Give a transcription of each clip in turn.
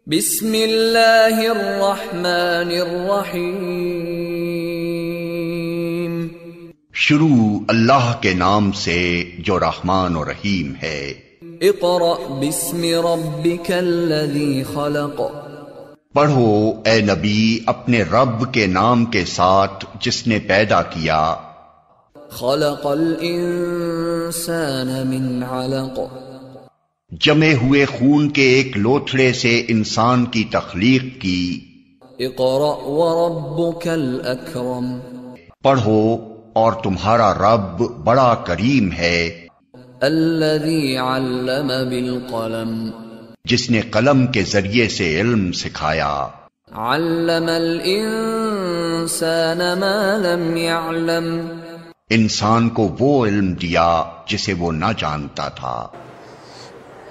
बिस्मिल्लाहिर्रहमानिर्रहीम। शुरू अल्लाह के नाम से जो रहमान और रहीम है। इक़रा बिस्मि रब्बिकल्लज़ी खलक़। पढ़ो ए नबी अपने रब के नाम के साथ जिसने पैदा किया। खलक़ल इंसान मिन अलक़। जमे हुए खून के एक लोथड़े से इंसान की तख्लीक की। इक़रा व रब्बुकल अकरम। पढ़ो और तुम्हारा रब बड़ा करीम है। अल्लज़ी अल्लम बिल क़लम। जिसने कलम के जरिए से इल्म सिखाया। अल्लमल इंसान मा लम यअलम। इंसान को वो इल्म दिया जिसे वो न जानता था।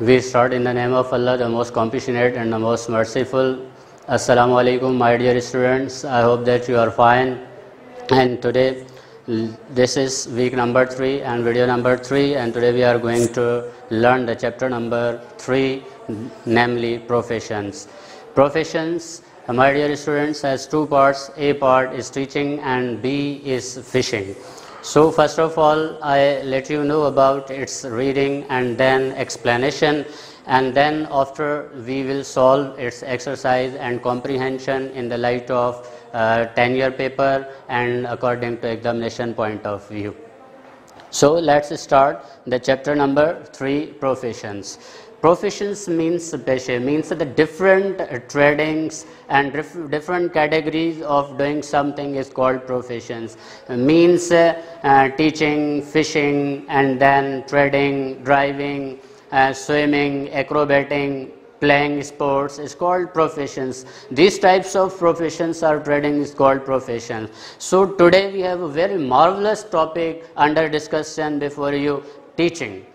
We start in the name of Allah, the most compassionate and the most merciful. Assalamu alaikum, my dear students. I hope that you are fine. And today, this is week number 3 and video number 3. And today we are going to learn the chapter number 3, namely professions. Professions, my dear students, has two parts. A part is teaching and B is fishing. So first of all, I let you know about its reading and then explanation, and then after we will solve its exercise and comprehension in the light of 10-year paper and according to examination point of view. So let's start the chapter number 3, professions. Professions means peshe, means the different tradings and different categories of doing something is called professions. Means teaching, fishing, and then trading, driving, swimming, acrobating, playing sports is called professions. These types of professions or trading is called professions. So today we have a very marvelous topic under discussion before you, teaching.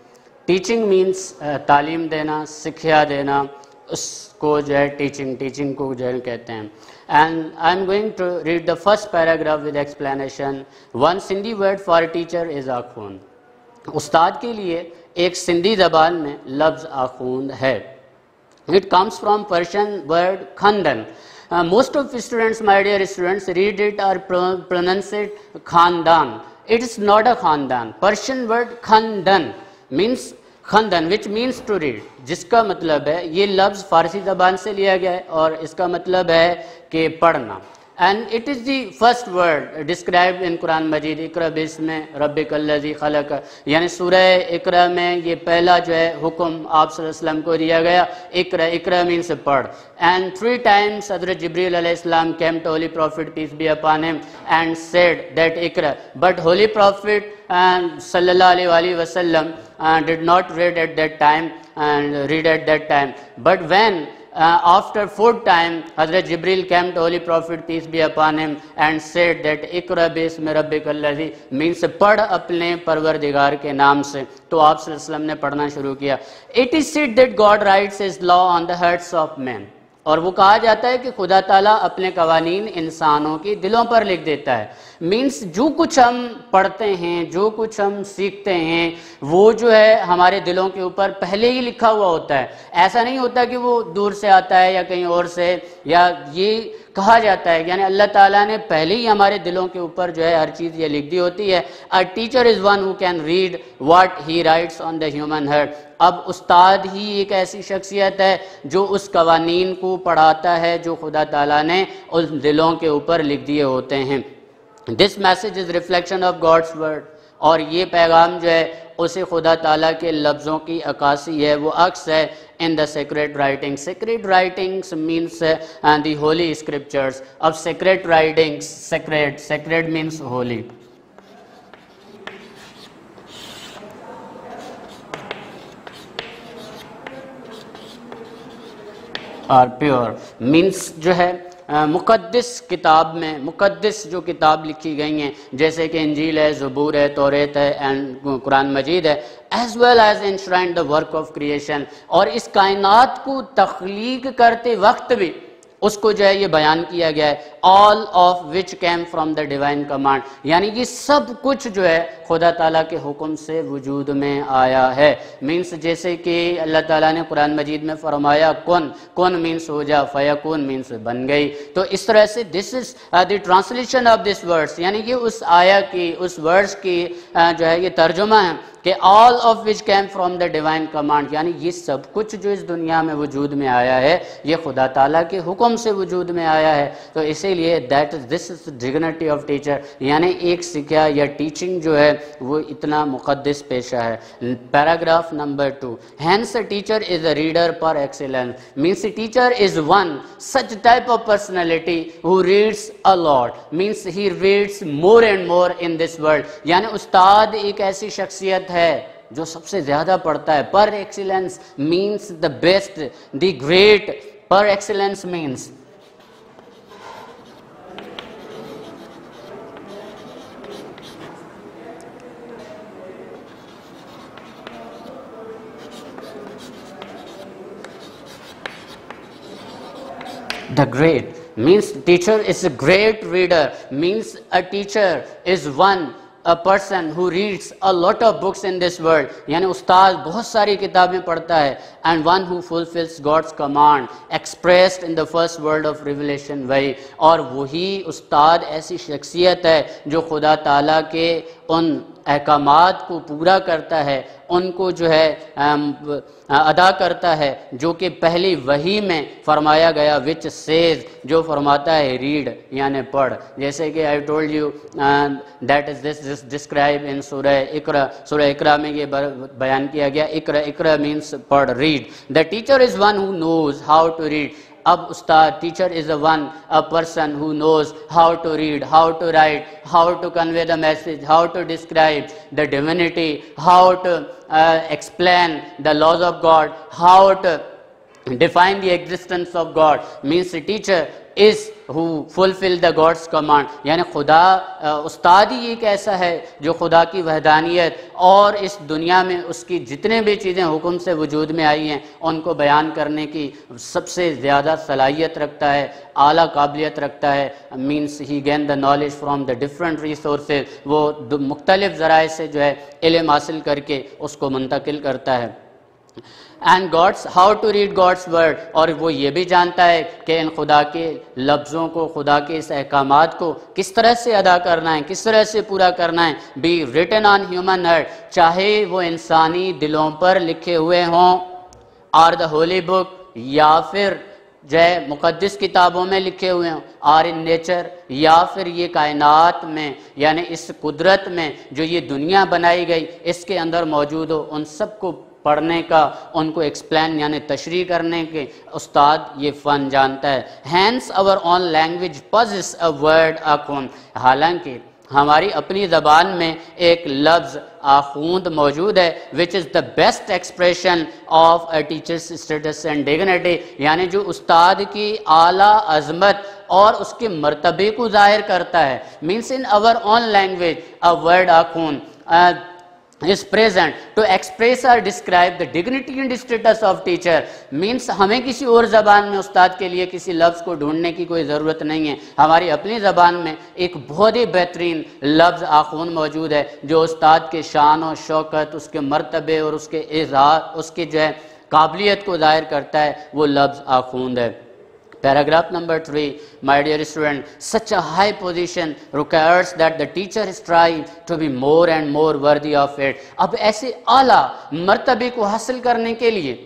Teaching means तालीम देना, शिक्षा देना, उसको जो है teaching को जो है कहते हैं. And I am going to read the first paragraph with explanation. One Sindhi word for teacher is आखून. उस्ताद के लिए एक सिंधी ज़बान में लफ्ज़ आखून है. It comes from Persian word खंदन. Most of students, my dear students, read it और प्रोनाउंस इट खानदान. इट इज़ नॉट अ खानदान. पर्शियन वर्ड खंदन मीन्स खंदन, विच मीन्स टू रीड, जिसका मतलब है, ये लफ्ज़ फारसी ज़बान से लिया गया है और इसका मतलब है कि पढ़ना. And it is the first word described in Quran Majeed. इक़रा बिस्मि रब्बिकल्लज़ी खलक़, यानी सूरह इक़रा में ये पहला जो है हुक्म आप सल्लल्लाहु अलैहि वसल्लम को दिया गया. इक़रा, इक़रा मीन्स पढ़. एंड 3 times हज़रत जिब्रील अलैहिस्सलाम came to holy prophet peace be upon him and said that Iqra, but holy prophet sallallahu alaihi wasallam did not read at that time and read at that time. But when after 4th time Hazrat Jibril came to holy prophet peace be upon him and said that Iqra बिस्मि रब्बिकल्लज़ी means पढ़ अपने परवरदिगार के नाम से, तो आप सल्लल्लाहु अलैहि वसल्लम ने पढ़ना शुरू किया. It is said that God writes his law on the hearts of men. और वो कहा जाता है कि खुदा ताला अपने कवानीन इंसानों के दिलों पर लिख देता है. मीन्स जो कुछ हम पढ़ते हैं, जो कुछ हम सीखते हैं, वो जो है हमारे दिलों के ऊपर पहले ही लिखा हुआ होता है. ऐसा नहीं होता कि वो दूर से आता है या कहीं और से, या ये कहा जाता है यानी अल्लाह ताला ने पहले ही हमारे दिलों के ऊपर जो है हर चीज़ ये लिख दी होती है. A teacher is one who can read what he rights on the human heart. अब उस्ताद ही एक ऐसी शख्सियत है जो उस कवानीन को पढ़ाता है जो खुदा ताला ने उस दिलों के ऊपर लिख दिए होते हैं. This message is reflection of God's word. और ये पैगाम जो है उसे खुदा ताला के लफ्ज़ों की अक्कासी है, वो अक्स है in the sacred writing. Sacred writings means the holy scriptures. अब sacred writings, sacred means holy. और प्योर मीन्स जो है मुक़द्दस किताब में, मुक़द्दस जो किताब लिखी गई हैं जैसे कि इंजील है, ज़बूर है, तौरेत है एंड कुरान मजीद है, as well as enshrined the work of creation. और इस कायनात को तख्लीक करते वक्त भी उसको जो है ये बयान किया गया है. All of which came from the divine command, यानी कि सब कुछ जो है खुदा ताला के हुक्म से वजूद में आया है। मीन्स जैसे कि अल्लाह ताला ने कुरान मजीद में फरमाया कुन मीन्स हो जा, फयकुन मीन्स बन गई। तो इस तरह से this is the translation of this words, यानी कि उस आया की, उस वर्ड्स की जो है ये तर्जुमा है कि all of which came from the divine command, यानी ये सब कुछ जो इस दुनिया में वजूद में आया है ये खुदा ताला के हुक्म से वजूद में आया है। तो इसीलिए that is this is dignity of teacher, यानी एक शिक्षा या टीचिंग जो है वो इतना मुक़द्दस पेशा है। Paragraph number 2, hence a teacher is a reader par excellence, means teacher is one such type of personality who reads a lot, means he reads more and more in this world, यानी उस्ताद एक ऐसी शख्सियत है जो सबसे ज्यादा पढ़ता है। Par excellence means the best, the great, par excellence means the great, means teacher is a great reader, means a teacher is one a person who reads a lot of books in this world, यानी उस्ताद बहुत सारी किताबें पढ़ता है। and one who fulfills God's command expressed in the first word of revelation, वही और वही उस्ताद ऐसी शख्सियत है जो खुदा ताला के उन अहकामात को पूरा करता है, उनको जो है अदा करता है जो कि पहली वही में फरमाया गया, विच सेज, जो फरमाता है रीड यानी पढ़। जैसे कि I told you that is this describe in सूरह इकरा में ये बयान किया गया। इकरा मीन्स पढ़, read. The teacher is one who knows how to read, अब उस्ताद teacher is a person who knows how to read, how to write, how to convey the message, how to describe the divinity, how to explain the laws of God, how to define the existence of God, means the teacher is who fulfill the God's command, यानी खुदा उस्ताद ही एक ऐसा है जो खुदा की वहदानियत और इस दुनिया में उसकी जितने भी चीज़ें हुक्म से वजूद में आई हैं उनको बयान करने की सबसे ज़्यादा सलाहियत रखता है, आला काबिलियत रखता है। Means he gain the knowledge from the different resources, वो मुख्तलिफ ज़राए से जो है इल्म हासिल करके उसको मुंतकिल करता है। And God's how to read God's word, और वो ये भी जानता है कि इन खुदा के लफ्ज़ों को, खुदा के इस अहकामात को किस तरह से अदा करना है, किस तरह से पूरा करना है। Be written on human heart, चाहे वो इंसानी दिलों पर लिखे हुए हों, आर द होली बुक, या फिर जो है मुक़द्दस किताबों में लिखे हुए हों, आर इन नेचर, या फिर ये कायनात में यानी इस कुदरत में जो ये दुनिया बनाई गई इसके अंदर मौजूद हो, उन सब को पढ़ने का, उनको एक्सप्लेन यानी तशरीह करने के उस्ताद ये फ़न जानता है। Hence our own language possess a word आखून, हालांकि हमारी अपनी ज़बान में एक लफ्ज़ आखूंद मौजूद है, which is the best expression of a teachers status and dignity, यानी जो उस्ताद की आला अजमत और उसके मर्तबे को ज़ाहिर करता है। Means in our own language a word आखून is present to express or describe the dignity and status of teacher, means हमें किसी और ज़बान में उस्ताद के लिए किसी लफ्ज़ को ढूंढने की कोई ज़रूरत नहीं है। हमारी अपनी ज़बान में एक बहुत ही बेहतरीन लफ्ज़ आखून मौजूद है जो उस्ताद के शान और शौकत, उसके मर्तबे और उसके इज़हार, उसके जो है काबिलियत को ज़ाहिर करता है, वो लफ्ज़ आखून है। Paragraph number 3, my dear student, such a high position requires that the teacher strive to be more and more worthy of it. अब ऐसे आला मर्तबे को हासिल करने के लिए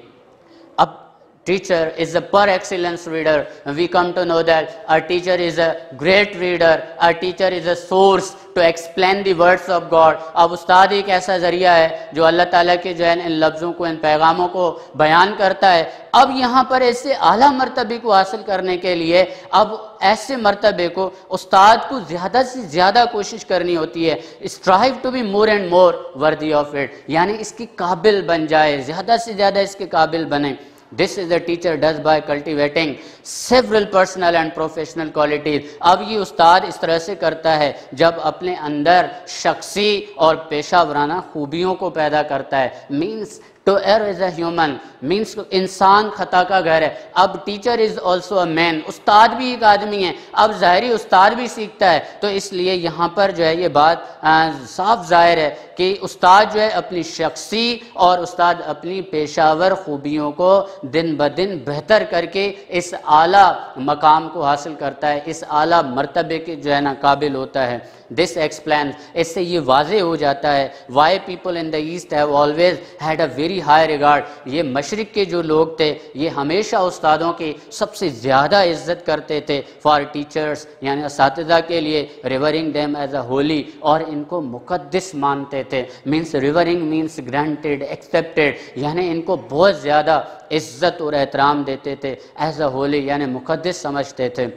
अब teacher is a per excellence reader. We come to know that a teacher is a great reader, a teacher is a source to explain the words of God. अब उस्ताद एक ऐसा ज़रिया है जो अल्लाह ताला के जो है इन लफ्ज़ों को, इन पैगामों को बयान करता है। अब यहाँ पर ऐसे आला मर्तबे को हासिल करने के लिए अब ऐसे मर्तबे को उस्ताद को ज़्यादा से ज़्यादा कोशिश करनी होती है। Strive to be more and more worthy of it, यानी इसकी काबिल बन जाए, ज़्यादा से ज़्यादा इसके काबिल बने। This is the teacher does by cultivating several personal and professional qualities. अब ये उस्ताद इस तरह से करता है जब अपने अंदर शख्सी और पेशा वराना खूबियों को पैदा करता है। Means to err is a human means इंसान खता का घर है। अब teacher is also a man, उस्ताद भी एक आदमी है। अब ज़ाहिरी उस्ताद भी सीखता है, तो इसलिए यहाँ पर जो है ये बात साफ जाहिर है कि उस्ताद जो है अपनी शख्सी और उस्ताद अपनी पेशावर खूबियों को दिन ब दिन बेहतर करके इस आला मकाम को हासिल करता है, इस आला मर्तबे के जो है ना काबिल होता है। दिस एक्सप्लेन, इससे ये वाजे हो जाता है why people in the east have always had a very high regard. ये मशरिक के जो लोग थे ये हमेशा उस्तादों की सबसे ज़्यादा इज्जत करते थे। फॉर टीचर्स यानी असातिज़ा के लिए, रिवरिंग देम एज अ होली, और इनको मुक़द्दस मानते थे। मीन्स रिवरिंग मीन्स ग्रांटेड, एक्सेप्टेड, यानी इनको बहुत ज़्यादा इज्जत और एहतराम देते थे। एज अ होली यानी मुक़द्दस समझते थे।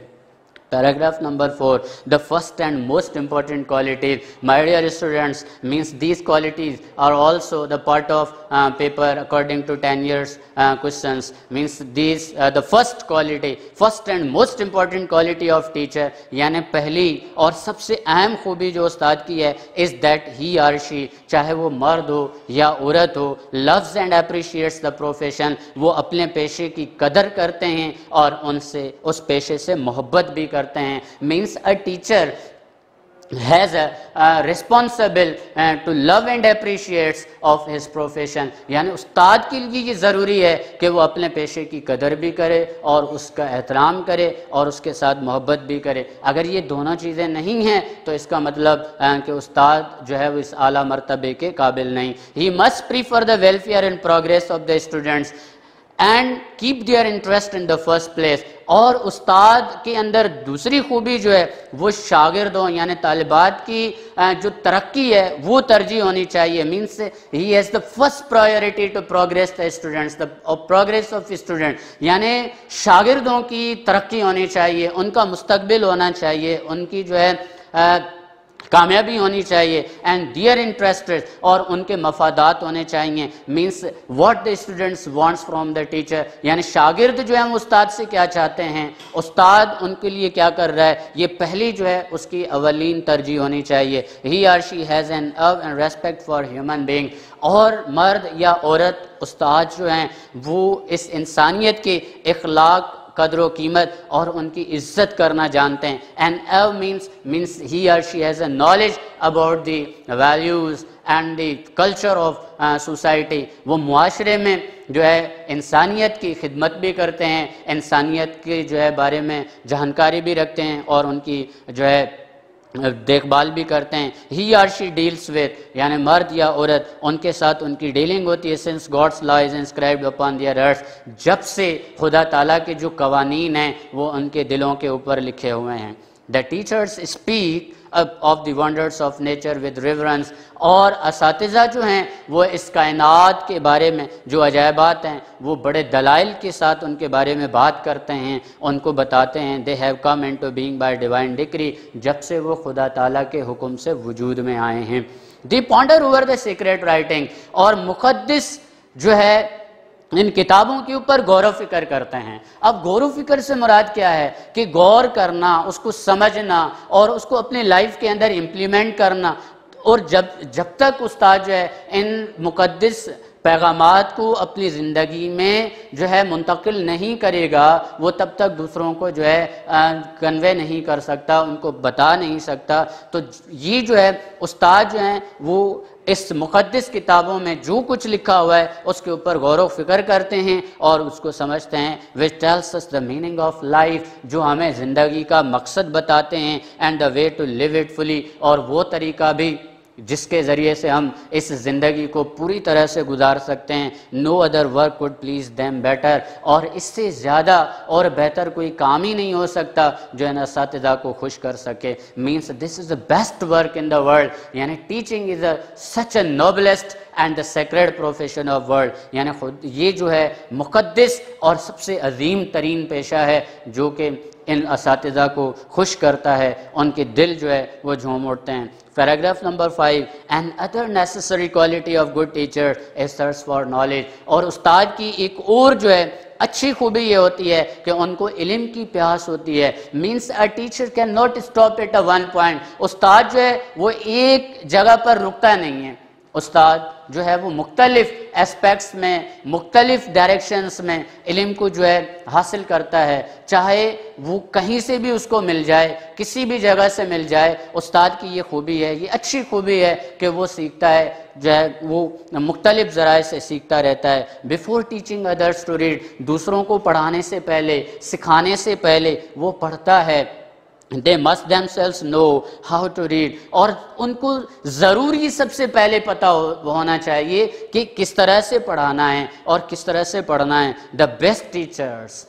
Paragraph number 4, the first and most important quality, my dear students, means these qualities are also the part of paper according to 10 years questions. Means these the first quality, first and most important quality of teacher, यानी पहली और सबसे अहम खूबी जो उस्ताद की है is that he or she, चाहे वो मर्द हो या औरत हो, loves and appreciates the profession, वो अपने पेशे की कदर करते हैं और उनसे उस पेशे से मोहब्बत भी करते हैं। Means a teacher has a responsible to love and appreciates of his profession, यानी उस्ताद के लिए ये ज़रूरी है कि वो अपने पेशे की कदर भी करे और उसका एहतराम करे और उसके साथ मोहब्बत भी करे। अगर ये दोनों चीज़ें नहीं हैं तो इसका मतलब कि उस्ताद जो है वो इस आला मर्तबे के काबिल नहीं। He must prefer the welfare and progress of the students and keep their interest in the first place, और उस्ताद के अंदर दूसरी खूबी जो है वो शागिर्दों यानी तालिबात की जो तरक्की है वो तरजीह होनी चाहिए। Means he has the first priority to progress the students, the progress of student, यानी शागिर्दों की तरक्की होनी चाहिए, उनका मुस्तकबिल होना चाहिए, उनकी जो है कामयाबी होनी चाहिए। एंड दियर इंटरेस्टेड, और उनके मफादात होने चाहिए। Means what the students wants from the teacher, यानी शागिर्द जो है उस्ताद से क्या चाहते हैं, उस्ताद उनके लिए क्या कर रहा है, ये पहली जो है उसकी अवलीन तरजीह होनी चाहिए। He or she has an love and respect for human being, और मर्द या औरत उस्ताद जो हैं वो इस इंसानियत के इखलाक, कदर कीमत और उनकी इज्जत करना जानते हैं। एंड एव मीन्स ही और she has a knowledge about the values and the culture of society, वो मुआशरे में जो है इंसानियत की खिदमत भी करते हैं, इंसानियत के जो है बारे में जानकारी भी रखते हैं और उनकी जो है देखभाल भी करते हैं। ही आर शी डील्स विद, यानी मर्द या औरत उनके साथ उनकी डीलिंग होती है। Since God's law is inscribed upon their hearts, जब से खुदा ताला के जो कवानीन हैं वो उनके दिलों के ऊपर लिखे हुए हैं। The teachers speak of the wonders of nature with reverence, और असातिज़ा जो हैं वो इस कायनात के बारे में जो अजायबात हैं वो बड़े दलाइल के साथ उनके बारे में बात करते हैं, उनको बताते हैं। They have come into being bye divine decree, जब से वो खुदा ताला के हुक्म से वजूद में आए हैं। They ponder over the secret writing, और मुक़द्दिस जो है इन किताबों के ऊपर गौर फिक्र करते हैं। अब गौर फिक्र से मुराद क्या है कि गौर करना, उसको समझना और उसको अपनी लाइफ के अंदर इम्प्लीमेंट करना। और जब तक उस्ताद जो है इन मुक़द्दिस पैगामात को अपनी ज़िंदगी में जो है मुंतकिल नहीं करेगा, वो तब तक दूसरों को जो है कन्वे नहीं कर सकता, उनको बता नहीं सकता। तो ये जो है उस्ताद जो हैं वो इस मुक़द्दिस किताबों में जो कुछ लिखा हुआ है उसके ऊपर गौर व फिक्र करते हैं और उसको समझते हैं। Which tells us the meaning of life, जो हमें ज़िंदगी का मकसद बताते हैं। And the way to live it fully, और वो तरीका भी जिसके ज़रिए से हम इस ज़िंदगी को पूरी तरह से गुजार सकते हैं। No other work could please them better, और इससे ज़्यादा और बेहतर कोई काम ही नहीं हो सकता जो इन असातिज़ा को खुश कर सके। Means this is the best work in the world, यानी teaching is such a noblest and the sacred profession of world, यानी खुद ये जो है मुक़द्दिस और सबसे अजीम तरीन पेशा है जो कि इन असातिज़ा को खुश करता है, उनके दिल जो है वो झूम उठते हैं। Paragraph number 5, and other necessary quality of good teacher is thirst for knowledge, और उस्ताद की एक और जो है अच्छी खूबी ये होती है कि उनको इल्म की प्यास होती है। Means a teacher can not stop at a one point, उस्ताद जो है वो एक जगह पर रुकता नहीं है, उस्ताद जो है वो मुख्तलिफ एस्पेक्ट्स में, मुख्तलिफ डायरेक्शंस में इल्म को जो है हासिल करता है, चाहे वो कहीं से भी उसको मिल जाए, किसी भी जगह से मिल जाए। उस्ताद की ये खूबी है, ये अच्छी खूबी है कि वो सीखता है, जो है वो मुख्तलिफ ज़राए से सीखता रहता है। Before teaching others to read, दूसरों को पढ़ाने से पहले, सिखाने से पहले वो पढ़ता है। They must themselves know how to read, और उनको ज़रूरी सबसे पहले पता होना चाहिए कि किस तरह से पढ़ाना है और किस तरह से पढ़ना है। The best teachers,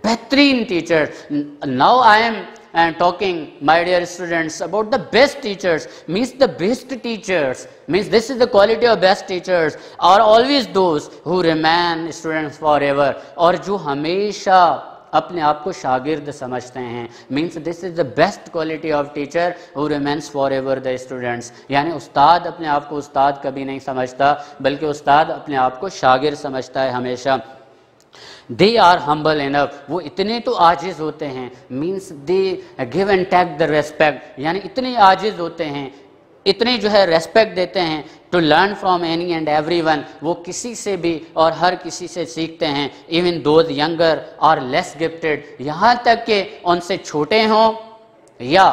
बेहतरीन teachers. Now I am talking, my dear students, about the best teachers. Means the best teachers, means this is the quality of best teachers are always those who remain students forever, और जो हमेशा अपने आप को शागिर्द समझते हैं। Means this is the best quality of teacher who remains for ever the students. यानी उस्ताद अपने आप को उस्ताद कभी नहीं समझता, बल्कि उस्ताद अपने आप को शागिर्द समझता है हमेशा। दे आर हम्बल इनफ, वो इतने तो आजिज होते हैं। Means they give and take the respect, यानी इतने आजिज होते हैं, इतने जो है रेस्पेक्ट देते हैं। To learn from any and every one, वो किसी से भी और हर किसी से सीखते हैं। इवन दोज यंगर और लेस गिफ्टेड, यहाँ तक कि उनसे छोटे हों या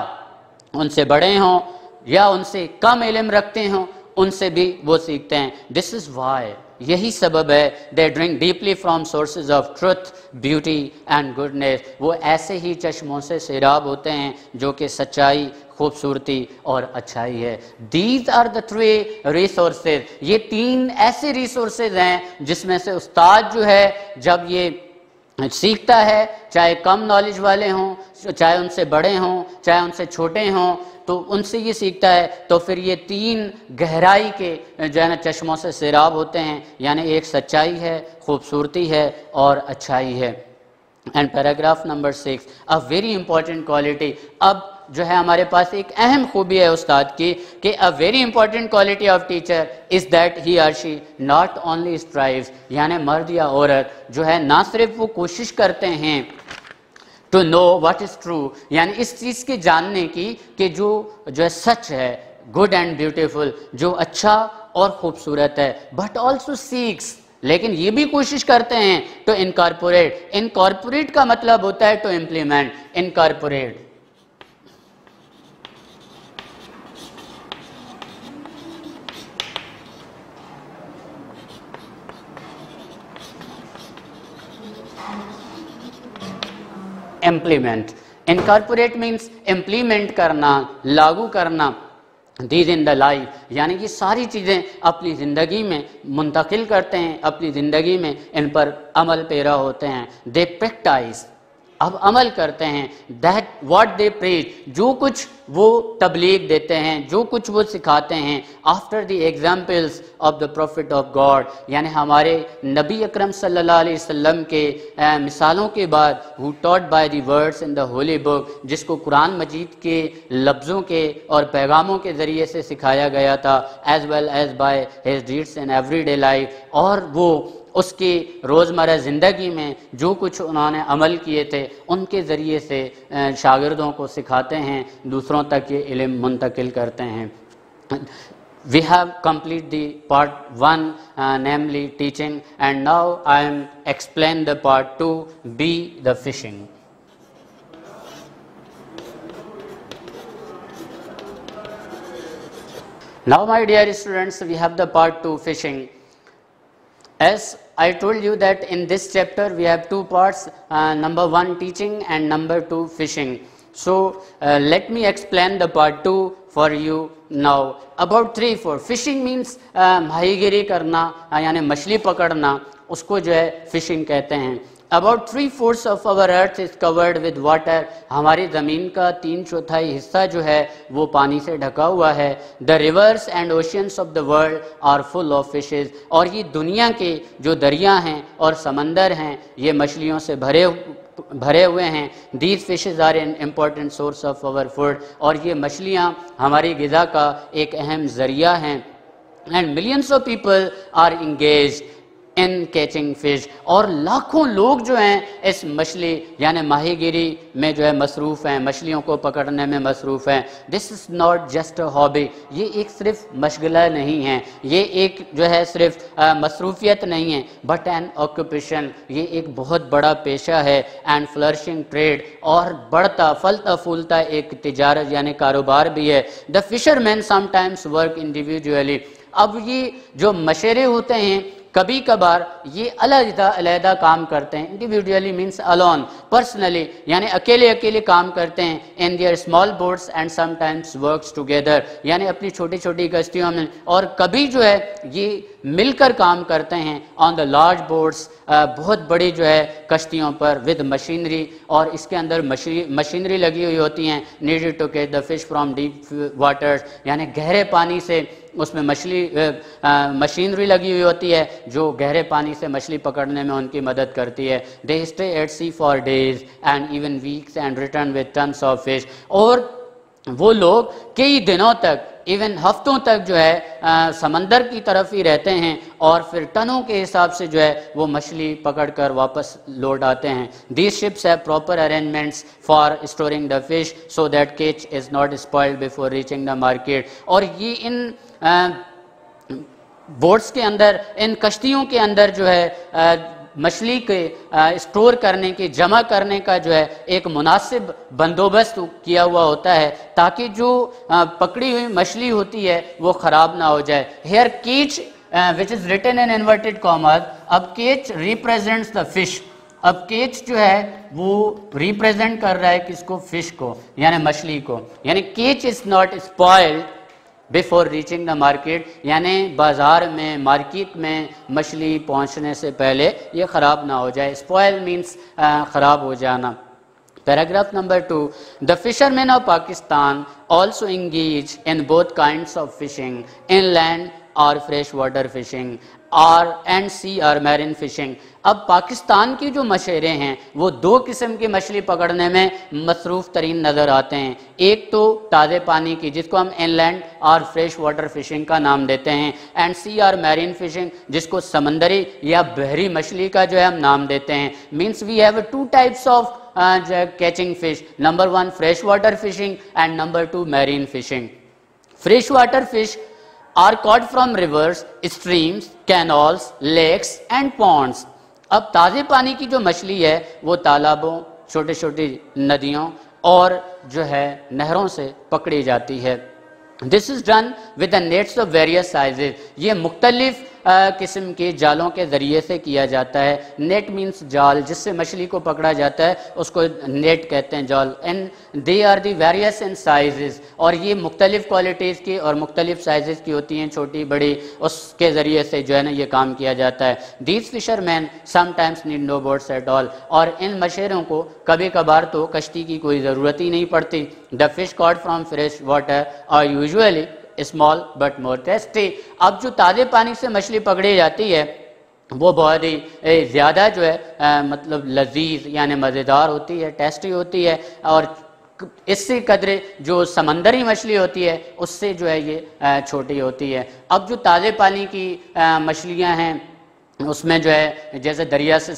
उनसे बड़े हों या उनसे कम इल्म रखते हों, उनसे भी वो सीखते हैं। दिस इज़ वाई, यही सबब है they drink deeply from sources of truth, beauty and goodness. वो ऐसे ही चश्मों से सैराब होते हैं जो कि सच्चाई, खूबसूरती और अच्छाई है। These are the three resources, ये तीन ऐसे रिसोर्सेज हैं जिसमें से उस्ताद जो है जब ये सीखता है, चाहे कम नॉलेज वाले हों, चाहे उनसे बड़े हों, चाहे उनसे छोटे हों, तो उनसे ये सीखता है, तो फिर ये तीन गहराई के जो है ना चश्मों से सैराब होते हैं। यानी एक सच्चाई है, खूबसूरती है और अच्छाई है। And paragraph number 6, a very important quality. अब जो है हमारे पास एक अहम खूबी है उस्ताद की कि a very important quality of teacher is that he और शी नॉट ओनली स्ट्राइव्स, यानी मर्द या औरत जो है ना सिर्फ वो कोशिश करते हैं to know what is true, यानी इस चीज़ के जानने की कि जो है सच है, गुड एंड ब्यूटीफुल, जो अच्छा और खूबसूरत है, बट ऑल्सो सीक्स, लेकिन ये भी कोशिश करते हैं टू इनकॉर्पोरेट। इनकॉर्पोरेट का मतलब होता है to implement, incorporate. Implement, incorporate means implement करना, लागू करना। दीज इन द लाइफ, यानी कि सारी चीज़ें अपनी ज़िंदगी में मुंतकिल करते हैं, अपनी ज़िंदगी में इन पर अमल पेरा होते हैं। दे प्रैक्टिस, अब अमल करते हैं। दैट व्हाट दे प्रीच, जो कुछ वो तबलीग देते हैं, जो कुछ वो सिखाते हैं। After the examples of the profit of God, यानी हमारे नबी अकरम सल्लल्लाहु अलैहि वसल्लम के मिसालों के बाद, who taught by the words in the Holi book, जिसको कुरान मजीद के लफ्ज़ों के और पैगामों के ज़रिए से सिखाया गया था, as well as by his deeds in everyday life, और वो उसकी रोज़मर्रा ज़िंदगी में जो कुछ उन्होंने अमल किए थे उनके ज़रिए से शागिर्दों को सिखाते हैं, दूसरों तक ये इल्म मुंतकिल करते हैं। We have complete the part 1, namely teaching, and now I am explain the part 2, be the fishing. Now my dear students, we have the part 2, fishing. As I told you that in this chapter we have two parts, number 1 teaching and number 2 fishing. So let me explain the part 2 for you now. About 3-4 fishing means माहीगिरी करना, यानी मछली पकड़ना, उसको जो है fishing कहते हैं। About 3/4 of our earth is covered with water. हमारी ज़मीन का 3/4 हिस्सा जो है वो पानी से ढका हुआ है। The rivers and oceans of the world are full of fishes. और ये दुनिया के जो दरिया हैं और समंदर हैं ये मछलियों से भरे हुए हैं। These fishes are an important source of our food. और ये मछलियाँ हमारी ग़िज़ा का एक अहम ज़रिया हैं। And millions of people are engaged in catching fish, और लाखों लोग जो हैं इस मछली यानी माहीगिरी में जो है मसरूफ़ हैं, मछलियों को पकड़ने में मसरूफ़ हैं। This is not just a hobby, ये एक सिर्फ मशगला नहीं है, ये एक जो है सिर्फ मसरूफियत नहीं है, बट एन ऑक्यूपेशन, ये एक बहुत बड़ा पेशा है, एंड फ्लरिशिंग ट्रेड, और बढ़ता फलता फूलता एक तिजारत यानी कारोबार भी है। The fisherman sometimes work individually, अब ये जो मशेरे होते हैं कभी कभार ये अलग-अलग काम करते हैं, इंडिविजुअली मीन्स अलोन, पर्सनली यानी अकेले अकेले काम करते हैं, in their small boats and sometimes works together, यानी अपनी छोटी छोटी कश्तियों में, और कभी जो है ये मिलकर काम करते हैं ऑन द लार्ज बोट्स, बहुत बड़ी जो है कश्तियों पर, विद मशीनरी, और इसके अंदर मशीनरी लगी हुई होती हैं, needed to catch the fish from deep waters, यानी गहरे पानी से उसमें मशीनरी लगी हुई होती है जो गहरे पानी से मछली पकड़ने में उनकी मदद करती है। They stay at sea for days and even weeks and return with tons of fish, और वो लोग कई दिनों तक, इवन हफ्तों तक जो है समंदर की तरफ ही रहते हैं, और फिर टनों के हिसाब से जो है वो मछली पकड़कर वापस लौट आते हैं। These ships have proper arrangements for storing the fish so that catch is not spoiled before reaching the market, और ये इन बोट्स के अंदर, इन कश्तियों के अंदर जो है मछली के स्टोर करने की, जमा करने का जो है एक मुनासिब बंदोबस्त किया हुआ होता है, ताकि जो पकड़ी हुई मछली होती है वो ख़राब ना हो जाए। Here catch which is written in inverted commas, अब केच रिप्रेजेंट्स द फिश, अब केच जो है वो रिप्रेजेंट कर रहा है किसको, फिश को, यानी मछली को, यानी केच is not spoiled before reaching the market, यानी बाजार में, मार्केट में मछली पहुंचने से पहले ये ख़राब ना हो जाए। स्पॉयल मीन्स ख़राब हो जाना। Paragraph number 2, the fisherman of Pakistan also engage in both kinds of fishing, inland और फ्रेश वाटर फिशिंग, एंड सी और मैरिन फिशिंग। अब पाकिस्तान की जो मछेरे हैं वो दो किस्म की मछली पकड़ने में मसरूफ़ तरीन नज़र आते हैं। एक तो ताज़े पानी की, जिसको हम इनलैंड और फ्रेश वाटर फिशिंग का नाम देते हैं, एंड सी और मैरीन फिशिंग, जिसको समंदरी या बहरी मछली का जो है हम नाम देते हैं। Means we have 2 types of catching fish, number 1 fresh water fishing and number 2 marine fishing. Fresh water fish are caught from rivers, streams, canals, lakes and ponds. अब ताज़े पानी की जो मछली है वो तालाबों, छोटे छोटी नदियों और जो है नहरों से पकड़ी जाती है। This is done with the nets of various sizes, ये मुख्तलिफ किस्म के जालों के ज़रिए से किया जाता है। नेट मीन्स जाल, जिससे मछली को पकड़ा जाता है उसको नेट कहते हैं, जाल। And they are the various in sizes, और ये मुख्तलिफ क्वालिटीज़ की और मुख्तलिफ साइजेस की होती हैं, छोटी बड़ी, उसके ज़रिए से जो है ना ये काम किया जाता है। These fishermen sometimes need no boats at all, और इन मछेरों को कभी कभार तो कश्ती की कोई ज़रूरत ही नहीं पड़ती। The fish caught from fresh water are usually small but more tasty. अब जो ताज़े पानी से मछली पकड़ी जाती है वो बहुत ही ज़्यादा जो है मतलब लजीज यानी मज़ेदार होती है, टेस्टी होती है, और इससे कदरे जो समंदरी मछली होती है उससे जो है ये छोटी होती है। अब जो ताज़े पानी की मछलियाँ हैं उसमें जो है जैसे दरिया से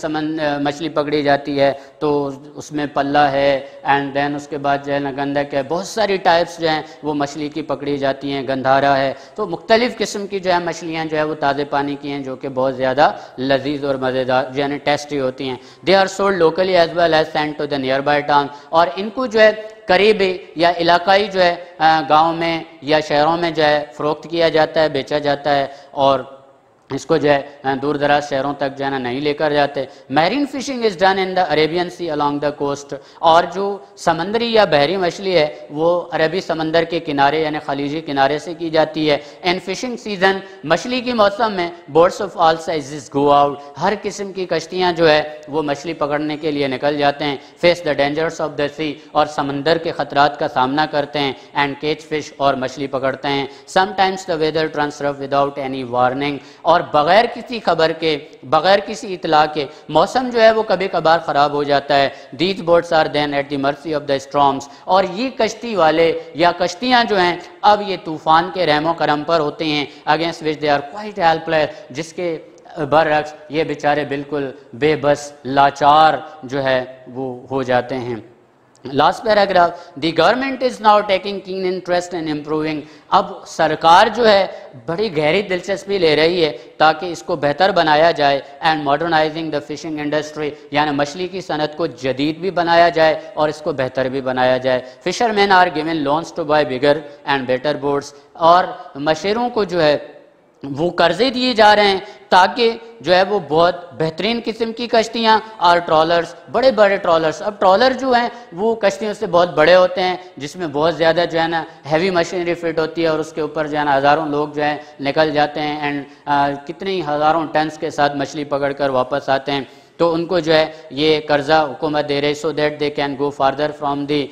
मछली पकड़ी जाती है तो उसमें पल्ला है, एंड देन उसके बाद जो है ना गंधक है, बहुत सारी टाइप्स जो हैं वो मछली की पकड़ी जाती हैं, गंधारा है। तो मुख्तलिफ़ किस्म की जो है मछलियाँ जो है वो ताज़े पानी की हैं, जो कि बहुत ज़्यादा लजीज और मज़ेदार यानी टेस्टी होती हैं। They are sold locally as well as send to the nearby town, और इनको जो है करीबी या इलाकाई जो है गाँव में या शहरों में जो है फ़रोख्त किया जाता है, बेचा जाता है, और इसको जो है दूर दराज शहरों तक जो है ना नहीं लेकर जाते। Marine fishing is done in the Arabian Sea along the coast, और जो समंदरी या बहरी मछली है वो अरबी समंदर के किनारे यानी खलीजी किनारे से की जाती है। इन फिशिंग सीजन, मछली की मौसम में boats of all sizes go out, हर किस्म की कश्तियाँ जो है वो मछली पकड़ने के लिए निकल जाते हैं। Face the dangers of the sea, और समंदर के ख़तरात का सामना करते हैं, एंड कैच फिश, और मछली पकड़ते हैं। Sometimes the weather turns rough without any warning, और बगैर किसी खबर के, बगैर किसी इतला के मौसम जो है वो कभी कभार ख़राब हो जाता है। These boats are then at the mercy of the storms, और ये कश्ती वाले या कश्तियाँ जो हैं अब ये तूफ़ान के रहमो करम पर होते हैं, against which they are quite helpless, जिसके बरअक्स ये बेचारे बिल्कुल बेबस लाचार जो है वो हो जाते हैं। Last paragraph, the government is now taking keen interest in improving, अब सरकार जो है बड़ी गहरी दिलचस्पी ले रही है ताकि इसको बेहतर बनाया जाए, and modernising the fishing industry, यानी मछली की सनत को जदीद भी बनाया जाए और इसको बेहतर भी बनाया जाए। Fishermen are given loans to buy bigger and better boats, और मछेरों को जो है वो कर्जे दिए जा रहे हैं ताकि जो है वो बहुत बेहतरीन किस्म की कश्तियाँ और ट्रॉलर्स, बड़े बड़े ट्रॉलर्स, अब ट्रॉलर जो हैं वो कश्तियों से बहुत बड़े होते हैं जिसमें बहुत ज़्यादा जो है ना हैवी मशीनरी फिट होती है और उसके ऊपर जो है ना हज़ारों लोग जो है निकल जाते हैं एंड कितनी हज़ारों टन्स के साथ मछली पकड़ कर वापस आते हैं। तो उनको जो है ये कर्जा हुकूमत दे रही, so that they can go farther from the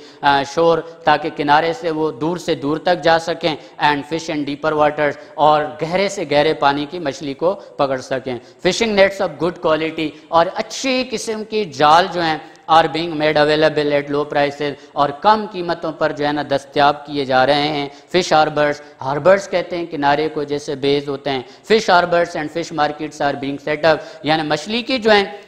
शोर, ताकि किनारे से वो दूर से दूर तक जा सकें, and fish in deeper waters, और गहरे से गहरे पानी की मछली को पकड़ सकें। Fishing nets of good quality, और अच्छी किस्म की जाल जो हैं are being made available at low prices, और कम कीमतों पर जो है ना दस्तयाब किए जा रहे हैं। फिश हार्बर्स, हार्बर्स कहते हैं किनारे को जैसे बेज होते हैं। Fish harbours and fish markets are being set up, यानी मछली की जो हैं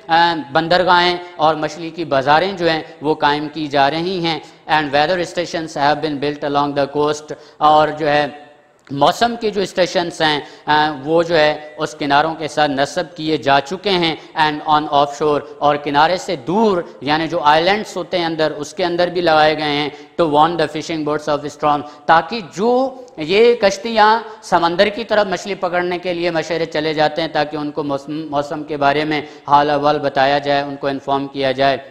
बंदरगाहें और मछली की बाजारें जो हैं वो कायम की जा रही हैं। And weather stations have been built along the coast, और जो है मौसम के जो स्टेशंस हैं वो जो है उस किनारों के साथ नस्ब किए जा चुके हैं, एंड ऑन ऑफ शोर, और किनारे से दूर यानी जो आइलैंड्स होते हैं अंदर उसके अंदर भी लगाए गए हैं, to warn the fishing boats of storm, ताकि जो ये कश्तियाँ समंदर की तरफ मछली पकड़ने के लिए मशहरे चले जाते हैं ताकि उनको मौसम के बारे में हाल अहवाल बताया जाए, उनको इन्फॉर्म किया जाए।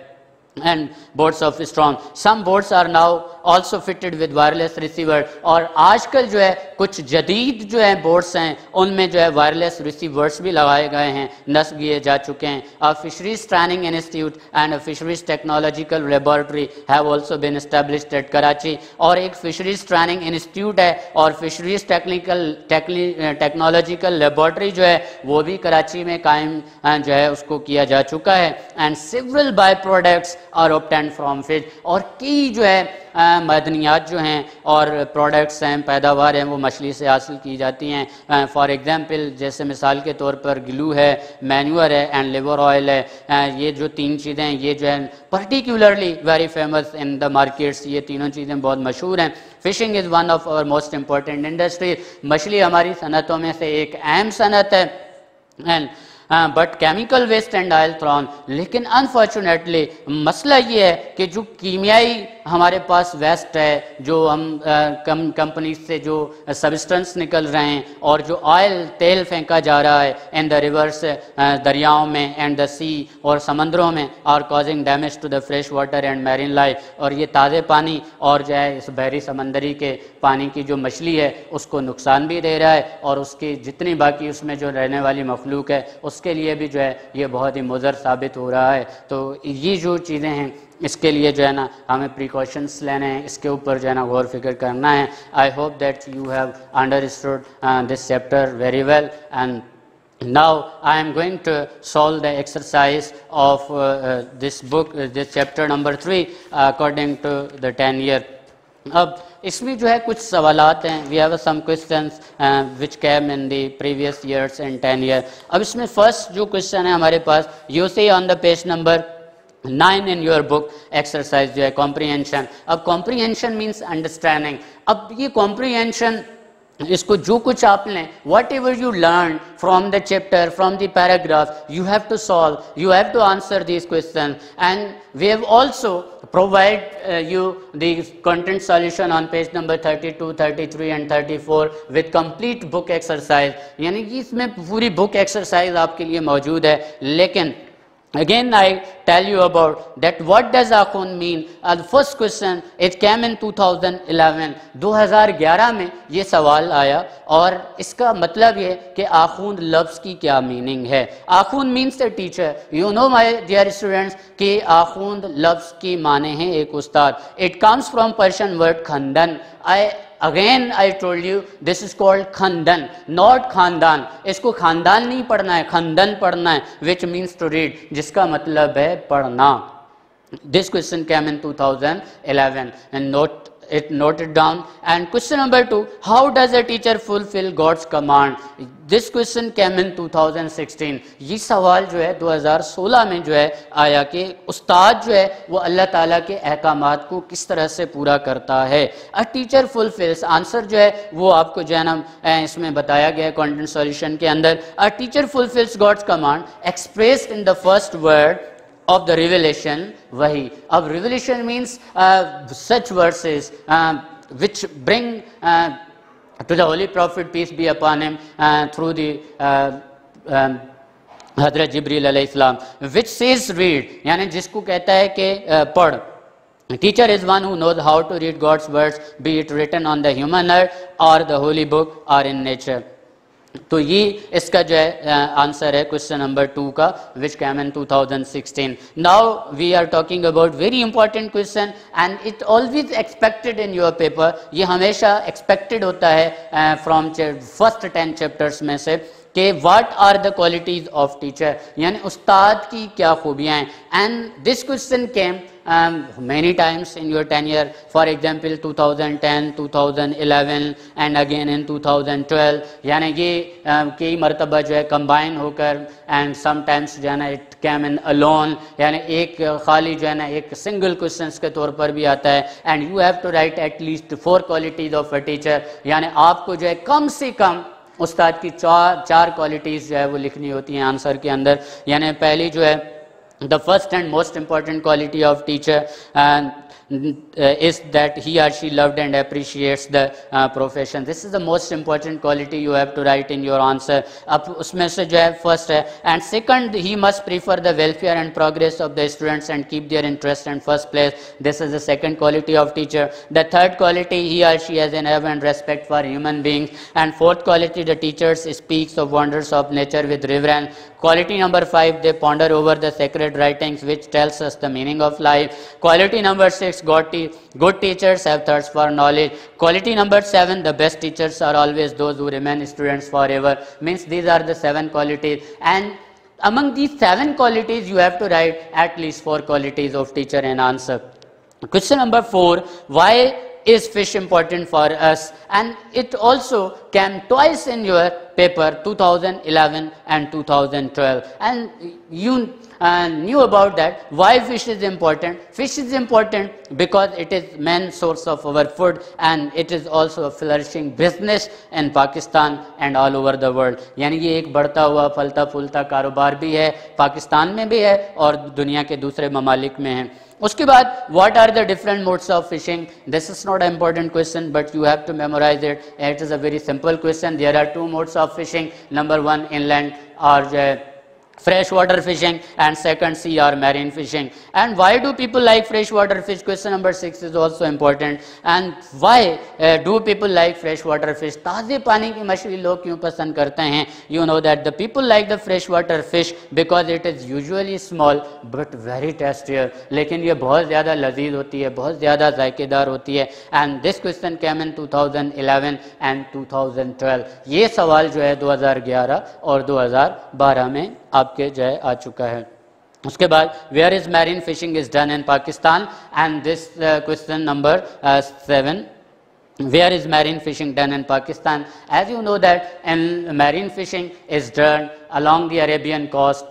And boats of strong, some boats are now also fitted with wireless receiver, और आजकल जो है कुछ जदीद जो है बोट्स हैं उनमें जो है वायरलेस रिसीवर्स भी लगाए गए हैं, नस्ब किए जा चुके हैं। A fisheries training institute and a fisheries technological laboratory have also been established at Karachi, और एक फिशरीज ट्रेनिंग इंस्टीट्यूट है और फिशरीज टेक्नोलॉजिकल लेबोरेटरी जो है वो भी कराची में कायम जो है उसको किया जा चुका है। And several by products are obtained from fish, और कई जो है मदनियात जो हैं और प्रोडक्ट्स हैं, पैदावार हैं, वो मछली से हासिल की जाती हैं। फॉर एग्जांपल जैसे मिसाल के तौर पर ग्लू है, मैन्यूअर है एंड लिवर ऑयल है, ये जो तीन चीज़ें हैं ये जो है particularly very famous in the markets, ये तीनों चीज़ें बहुत मशहूर हैं। Fishing is one of our most important industry, मछली हमारी सनतों में से एक अहम सनत है। And but chemical waste and oil thrown, लेकिन अनफॉर्चुनेटली मसला ये है कि जो कीमियाई हमारे पास वेस्ट है, जो हम कंपनी से जो सब्सटेंस निकल रहे हैं और जो ऑयल तेल फेंका जा रहा है इन द रिवर्स, दरियाओं में एंड द सी और समंदरों में, are causing damage to the fresh water and marine life, और ये ताज़े पानी और जो है इस बहरी समंदरी के पानी की जो मछली है उसको नुकसान भी दे रहा है, और उसकी जितनी बाकी उसमें जो रहने वाली मखलूक है उसके लिए भी जो है ये बहुत ही मुज़र साबित हो रहा है। तो ये जो चीज़ें हैं इसके लिए जो है ना हमें प्रिकॉशंस लेने हैं, इसके ऊपर जो है ना गौर फिक्र करना है। I hope that you have understood this chapter very well, and now I am going to solve the exercise of this book, this chapter number 3 according to the 10 year. अब इसमें जो है कुछ सवालात हैं, we have some questions which came in the previous years and 10 year. अब इसमें first जो क्वेश्चन है हमारे पास, you see on the page number 9 in your book, exercise जो है कॉम्प्रीहेंशन। अब कॉम्प्रीहेंशन मीन्स अंडरस्टैंडिंग। अब ये कॉम्प्रीहेंशन इसको जो कुछ आपने whatever you learn from the chapter, from the paragraph, you have to solve, you have to answer this question, and we have also provide you the content solution on page number 32, 33 and 34 with complete book exercise, यानी कि इसमें पूरी book exercise आपके लिए मौजूद है। लेकिन again I tell you about that what does akhund mean. The first question it came in 2011, 2011 में ये सवाल आया, और इसका मतलब ये कि आखूंद लफ्ज़ की क्या मीनिंग है। आखूंद means the teacher, you know my dear students कि आखूंद लफ्ज़ की माने हैं एक उस्ताद। It comes from Persian word खंदन। I told you this is called खंदन, not खानदान। इसको खानदान नहीं पढ़ना है, खंदन पढ़ना है, which means to read, जिसका मतलब है पढ़ना। This question came in 2011 and note it noted down. And question number 2, how does a teacher fulfill God's command? This question came in 2016. ये सवाल जो है 2016 में जो है आया कि उस्ताद जो है वो अल्लाह ताला के अहकामात को किस तरह से पूरा करता है. अ टीचर फुलफिल्स, आंसर जो है वो आपको जो है ना इसमें बताया गया है कंटेंट सॉल्यूशन के अंदर. A teacher fulfils God's command expressed in the first word of the revelation, wahi. Ab revelation means such verses which bring to the holy prophet, peace be upon him, through the Hazrat Jibreel alayhi salam, which says read, यानी जिसको कहता है कि पढ़. Teacher is one who knows how to read God's words, be it written on the human earth or the holy book or in nature. तो ये इसका जो है आंसर है क्वेश्चन नंबर 2 का, which came in 2016. Now we are talking about very important question and it always expected in your paper. ये हमेशा expected होता है फ्रॉम फर्स्ट 10 चैप्टर्स में से कि what are the qualities of teacher, यानी उस्ताद की क्या खूबियाँ हैं. And this question came many times in your tenure, for example 2010, 2011 and again in 2012. यानी ये कई मरतबा जो है कंबाइन होकर एंड समटाइम्स जो है ना इट कैम इन अलोन, यानी एक खाली जो है ना एक सिंगल क्वेश्चंस के तौर पर भी आता है. And you have to write at least 4 qualities of a teacher, यानी आपको जो है कम से कम उस्ताद की चार क्वालिटीज जो है वो लिखनी होती हैं आंसर के अंदर. यानी पहली जो है the first and most important quality of teacher is that he or she loved and appreciates the profession. This is the most important quality you have to write in your answer. अब उसमें से जो है first है. And second, he must prefer the welfare and progress of the students and keep their interest in first place. This is the second quality of teacher. The third quality, he or she has an awe and respect for human beings. And fourth quality, the teachers speaks of wonders of nature with reverence. Quality number 5, they ponder over the sacred writings which tells us the meaning of life. Quality number 6, good teachers have thirst for knowledge. Quality number 7, the best teachers are always those who remain students forever. Means these are the 7 qualities, and among these 7 qualities you have to write at least 4 qualities of teacher and answer. Question number 4, why is fish important for us? And it also came twice in your paper 2011 and 2012, and you knew about that. Why fish is important? Fish is important because it is main source of our food, and it is also a flourishing business in Pakistan and all over the world. यानी ये एक बढ़ता हुआ फलता फूलता कारोबार भी है, पाकिस्तान में भी है और दुनिया के दूसरे ममालिक में है. उसके बाद what are the different modes of fishing? This is not an important question, but you have to memorize it. It is a very simple question. There are 2 modes of fishing. Number 1, inland or freshwater fishing, and second, sea or marine fishing. And why do people like freshwater fish? Question number 6 is also important. And why do people like freshwater fish? ताज़े पानी की मछली लोग क्यों पसंद करते हैं? You know that the people like the freshwater fish because it is usually small but very tastier. लेकिन ये बहुत ज़्यादा लजीज होती है, बहुत ज़्यादा जायकेदार होती है. And this question came in 2011 and 2012. ये सवाल जो है 2011 और 2012 में आपके जो है आ चुका है. उसके बाद where is marine fishing is done in Pakistan, and this question number 7, where is marine fishing done in Pakistan? As you know that in marine fishing is done along the Arabian coast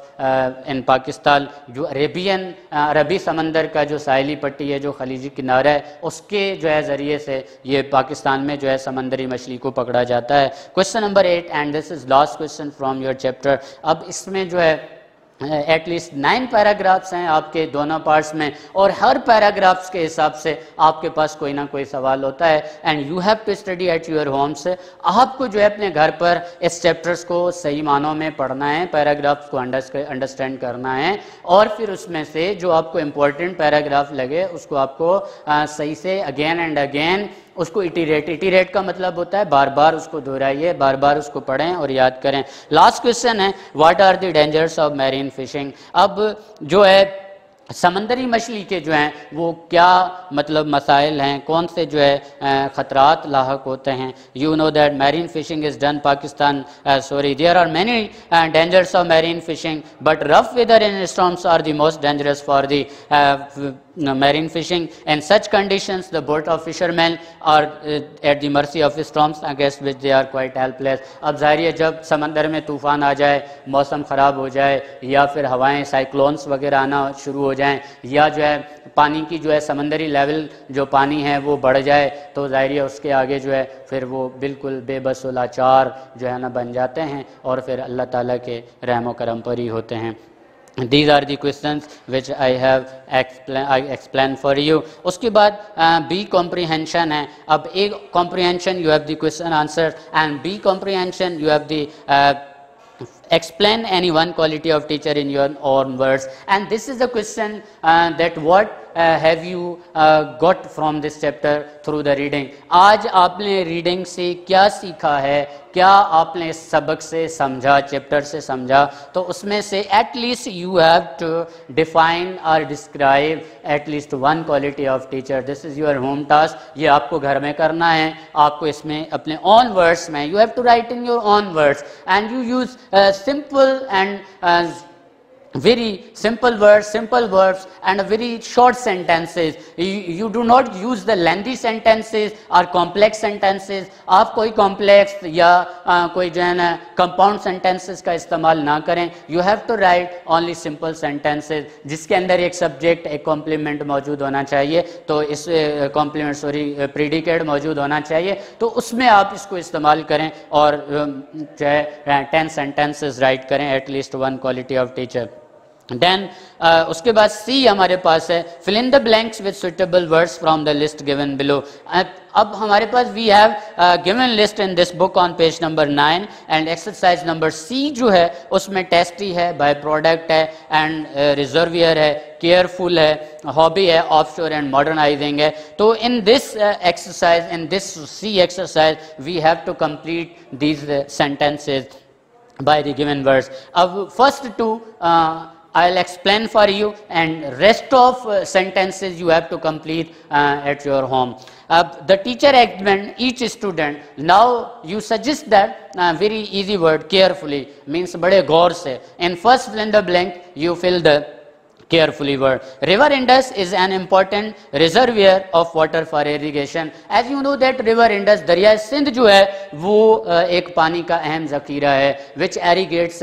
in Pakistan. जो अरबी समंदर का जो साहिली पट्टी है, जो खलीजी किनारा है, उसके जो है ज़रिए से ये पाकिस्तान में जो है समंदरी मछली को पकड़ा जाता है. Question number 8, and this is last question from your chapter. अब इसमें जो है एटलीस्ट 9 पैराग्राफ्स हैं आपके दोनों पार्ट्स में, और हर पैराग्राफ्स के हिसाब से आपके पास कोई ना कोई सवाल होता है. And you have to study at your home. से आपको जो है अपने घर पर इस चैप्टर्स को सही मानों में पढ़ना है, पैराग्राफ्स को अंडरस्टैंड करना है, और फिर उसमें से जो आपको इम्पोर्टेंट पैराग्राफ लगे उसको आपको सही से अगेन एंड अगेन उसको इटीरेट का मतलब होता है बार बार उसको दोहराइए, बार बार उसको पढ़ें और याद करें. लास्ट क्वेश्चन है, what are the dangers of marine fishing. अब जो है समंदरी मछली के जो हैं वो क्या मतलब मसाइल हैं, कौन से जो है ख़तरात लाहक होते हैं. You know that marine fishing is done Pakistan, sorry there are many dangers of marine fishing but rough weather in storms are the most dangerous for the marine fishing. In such conditions the boat of fishermen are at the mercy of storms against which they are quite helpless. अब ज़ाहिर है जब समंदर में तूफ़ान आ जाए, मौसम ख़राब हो जाए या फिर हवाएं साइक्लोन्स वगैरह आना शुरू हो जाएं या जो है पानी की जो है समंदरी लेवल जो पानी है वो बढ़ जाए तो ज़ाहिर है उसके आगे जो है फिर वो बिल्कुल बेबस व लाचार जो है ना बन जाते हैं और फिर अल्लाह ताला के रहम व करम पर ही होते हैं. These are the questions which I have explained for you. उसके बाद B comprehension है. अब A comprehension you have the question answer and B comprehension you have the explain any one quality of teacher in your own words. And this is the question that what have you got from this chapter through the reading. आज आपने reading से क्या सीखा है, क्या आपने इस सबक से समझा, चैप्टर से समझा, तो उसमें से at least you have to define or describe at least one quality of teacher. This is your home task. ये आपको घर में करना है. आपको इसमें अपने own words में you have to write in your own words and you use simple and very simple words and very short sentences. You do not use the lengthy sentences or complex sentences. आप कोई complex या कोई जो है ना compound sentences का इस्तेमाल ना करें. You have to write only simple sentences जिसके अंदर एक subject, एक complement मौजूद होना चाहिए. तो इस complement predicate मौजूद होना चाहिए. तो उसमें आप इसको इस्तेमाल करें और जो है 10 sentences write करें at least one quality of teacher. Then उसके बाद C हमारे पास है fill in the blanks with suitable words from the list given below. अब हमारे पास we have given list in this book on page number 9 and exercise number C जो है उसमें testy है, by product है and reservoir है, careful है, hobby है, offshore and modernizing है. तो in this exercise, in this C exercise we have to complete these sentences by the given words. अब first two I'll explain for you and rest of sentences you have to complete at your home. The teacher explained each student. Now you suggest that very easy word carefully means बड़े गौर से. In first fill in the blank you fill the carefully word. River Indus is an important reservoir of water for irrigation. As you know that river Indus दरिया सिंध जो है वो एक पानी का अहम ज़ख़ीरा है which irrigates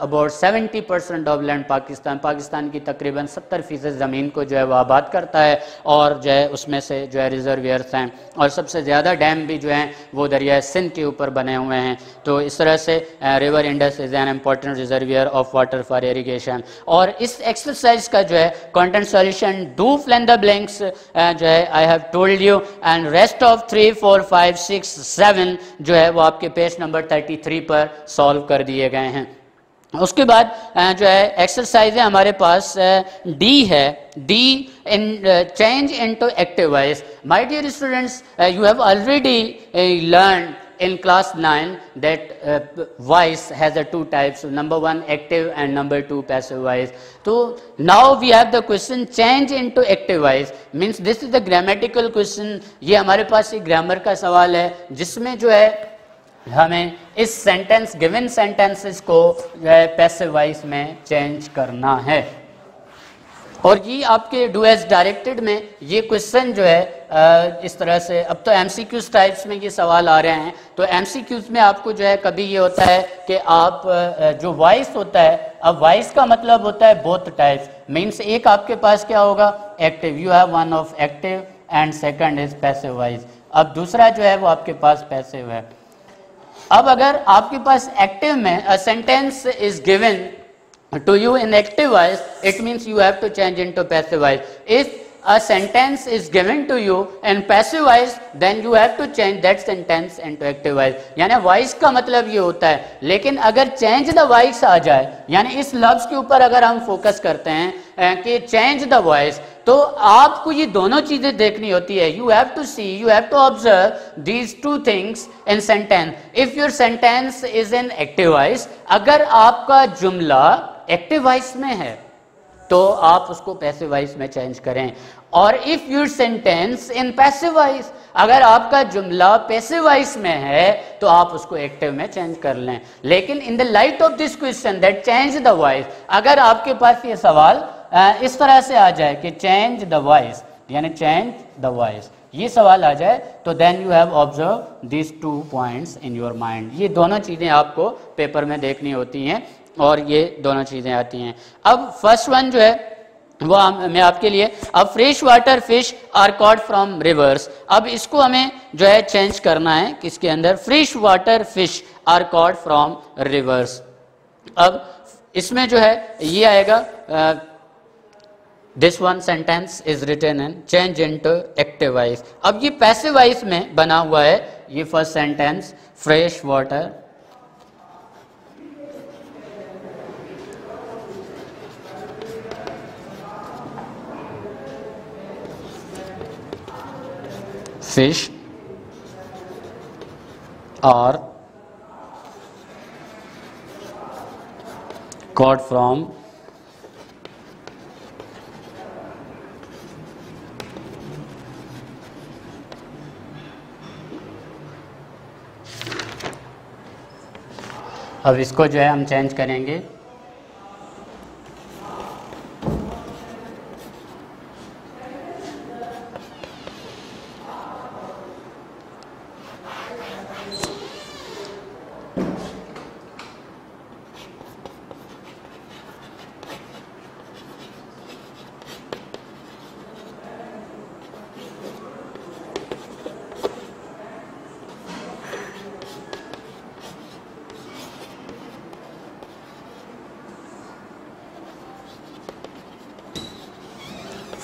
about 70% of land Pakistan. Pakistan की तकरीबन 70% ज़मीन को जो है वो आबाद करता है और जो है उसमें से जो है रिजर्वियर्स हैं और सबसे ज़्यादा डैम भी जो हैं वो दरिया सिंध के ऊपर बने हुए हैं. तो इस तरह से river Indus is an important reservoir of water for irrigation. और इस एक्सरसाइज का जो है content solution do fill in the blanks जो है I have told you and rest of 3, 4, 5, 6, 7 जो है वो आपके पेज नंबर 33 पर सॉल्व कर दिए गए हैं. उसके बाद जो है एक्सरसाइज है हमारे पास डी है. D in change into active voice. My dear students you have already learn in class 9 that voice has 2 types, number 1 active and number 2 passive voice. So now we have the question change into active voice means this is the grammatical question. ये हमारे पास एक grammar का सवाल है जिसमें जो है हमें इस सेंटेंस गिवन सेंटेंसेस को जो है पैसिव वॉइस में चेंज करना है. और ये आपके डू एज डायरेक्टेड में ये क्वेश्चन जो है इस तरह से अब तो एमसीक्यूज टाइप्स में ये सवाल आ रहे हैं. तो एमसीक्यूज में आपको जो है कभी ये होता है कि आप जो वॉइस होता है, अब वॉइस का मतलब होता है बोथ टाइप्स मीन्स एक आपके पास क्या होगा active, you have one of active and second is passive voice. अब दूसरा जो है वो आपके पास पैसिव है. अब अगर आपके पास एक्टिव में a sentence is given to you in active voice, it means you have to change into passive voice. If a sentence is given to you in passive voice, then you have to change that sentence into active voice. यानी voice का मतलब ये होता है. लेकिन अगर change the voice आ जाए, यानी इस लफ्ज के ऊपर अगर हम फोकस करते हैं कि change the voice, तो आपको ये दोनों चीजें देखनी होती है. You have to see, you have to observe these two things in sentence. If your sentence is in active voice, अगर आपका जुमला एक्टिव वॉइस में है तो आप उसको पैसिव वॉइस में चेंज करें। और if your sentence in passive voice, अगर आपका जुमला पैसिव वॉइस में है तो आप उसको एक्टिव में चेंज कर लें। लेकिन इन the light of this question that change the voice, अगर आपके पास ये सवाल इस तरह से आ जाए कि चेंज द वॉइस, यानी चेंज द वॉइस, ये सवाल आ जाए, तो then you have observe this 2 points in your mind. ये दोनों चीजें आपको पेपर में देखनी होती हैं और ये दोनों चीजें आती हैं। अब फर्स्ट वन जो है वो मैं आपके लिए, अब fresh water fish are caught from rivers, अब इसको हमें जो है चेंज करना है किसके अंदर, fresh water fish are caught from rivers. अब इसमें जो है ये आएगा, this one sentence is written in change into active voice. अब ये पैसिव वॉइस में बना हुआ है ये first sentence, fresh water fish are caught from अब इसको जो है हम चेंज करेंगे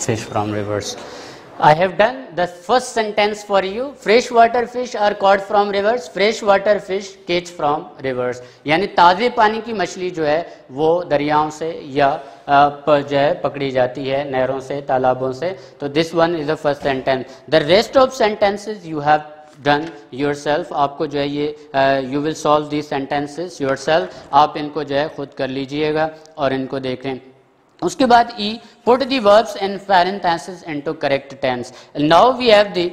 fish from rivers. I have done the first sentence for you. Fresh water fish are caught from rivers. Fresh water fish catch from rivers. यानी ताज़े पानी की मछली जो है वो दरियाओं से या जो है पकड़ी जाती है, नहरों से, तालाबों से। तो this one is the first sentence. The rest of sentences you have done yourself. आपको जो है ये you will solve these sentences yourself. आप इनको जो है खुद कर लीजिएगा और इनको देखें। उसके बाद E put the verbs in parenthesis into correct tense. Now we have the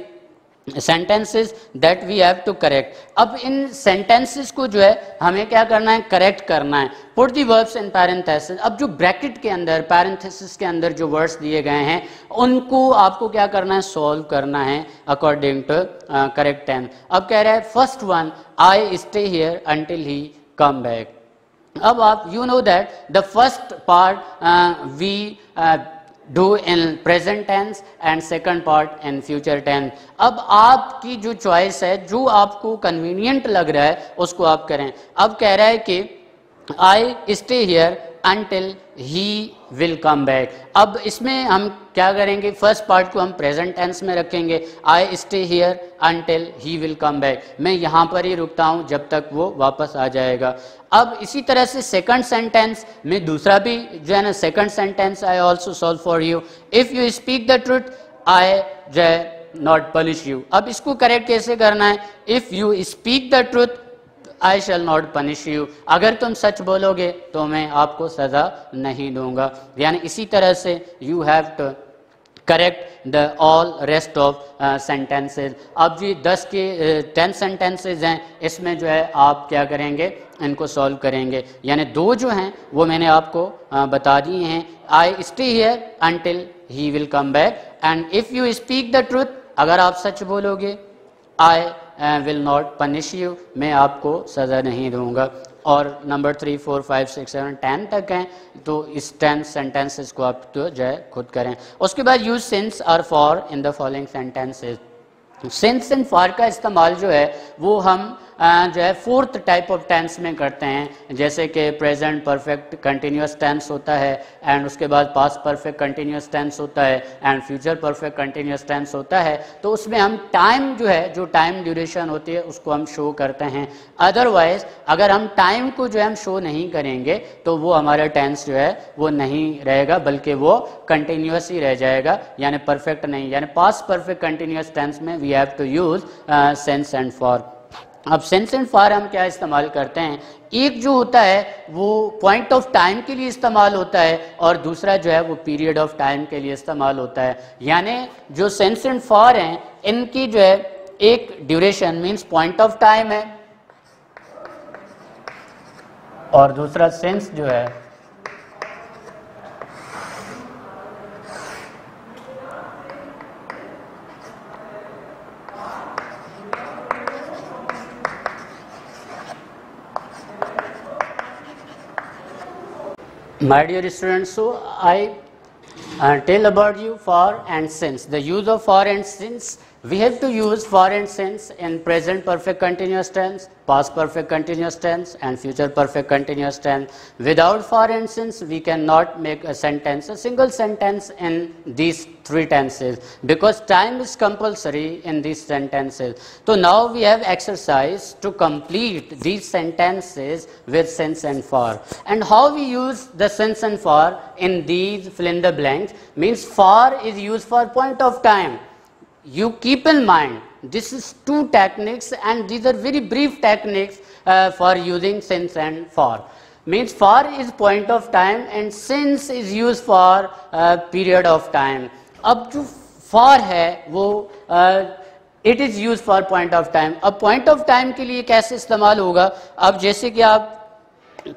sentences that we have to correct. अब इन सेंटेंसेस को जो है हमें क्या करना है, करेक्ट करना है। Put the verbs in parenthesis, अब जो ब्रैकेट के अंदर, पैरेंथेसिस के अंदर जो वर्ड्स दिए गए हैं उनको आपको क्या करना है, सॉल्व करना है अकॉर्डिंग टू करेक्ट टेंस। अब कह रहा है first one, I stay here until he come back. अब आप you know that the first part we do in present tense and second part in future tense. अब आपकी जो चॉइस है, जो आपको कन्वीनियंट लग रहा है उसको आप करें। अब कह रहा है कि आई stay here until he will come back। अब इसमें हम क्या करेंगे, फर्स्ट पार्ट को हम प्रेजेंट टेंस में रखेंगे, I stay here until he will come back। मैं यहाँ पर ही रुकता हूँ जब तक वो वापस आ जाएगा। अब इसी तरह से सेकंड सेंटेंस में दूसरा भी जो है ना, second sentence I also solve for you। If you speak the truth I जो है not punish you। अब इसको करेक्ट कैसे करना है, If you speak the truth I shall not punish you। अगर तुम सच बोलोगे तो मैं आपको सजा नहीं दूंगा। यानी इसी तरह से you have to correct the all rest of sentences। अब जी 10 के 10 sentences हैं, इसमें जो है आप क्या करेंगे, इनको सॉल्व करेंगे। यानी 2 जो हैं वो मैंने आपको बता दिए हैं, I stay here until he will come back and if you speak the truth, अगर आप सच बोलोगे I will not punish you, मैं आपको सज़ा नहीं दूंगा। और नंबर 3, 4, 5, 6, 7, 10 तक हैं, तो इस 10 सेंटेंसेस को आप तो जो है खुद करें। उसके बाद यूज सिंस और for in the following sentences. Since and for का इस्तेमाल जो है वो हम जो है 4th टाइप ऑफ टेंस में करते हैं, जैसे कि प्रेजेंट परफेक्ट कंटिन्यूस टेंस होता है एंड उसके बाद पास्ट परफेक्ट कंटिन्यूस टेंस होता है and future perfect continuous tense होता है। तो उसमें हम टाइम जो है, जो टाइम ड्यूरेशन होती है उसको हम शो करते हैं। अदरवाइज अगर हम टाइम को जो है हम शो नहीं करेंगे तो वो हमारा टेंस जो है वो नहीं रहेगा, बल्कि वो कंटिन्यूस ही रह जाएगा, यानी परफेक्ट नहीं। यानी पास्ट परफेक्ट कंटिन्यूस टेंस में we have to use since and for. अब सेंस एंड फॉर हम क्या इस्तेमाल करते हैं, एक जो होता है वो पॉइंट ऑफ टाइम के लिए इस्तेमाल होता है और दूसरा जो है वो पीरियड ऑफ टाइम के लिए इस्तेमाल होता है। यानी जो सेंस एंड फॉर हैं इनकी जो है एक duration means point of time है और दूसरा सेंस जो है My dear students, so I tell about you for and since. The use of for and since, we have to use for and since in present perfect continuous tense, past perfect continuous tense and future perfect continuous tense. Without for and since, we cannot make a sentence, a single sentence in these three tenses because time is compulsory in these sentences. So now we have exercise to complete these sentences with since and for. And how we use the since and for in these fill in the blanks means for is used for point of time. You keep in mind this is two techniques and these are very brief techniques for using since and for. Means for is point of time and since is used for period of time. अब जो for है वो it is used for point of time. अब point of time के लिए कैसे इस्तेमाल होगा, अब जैसे कि आप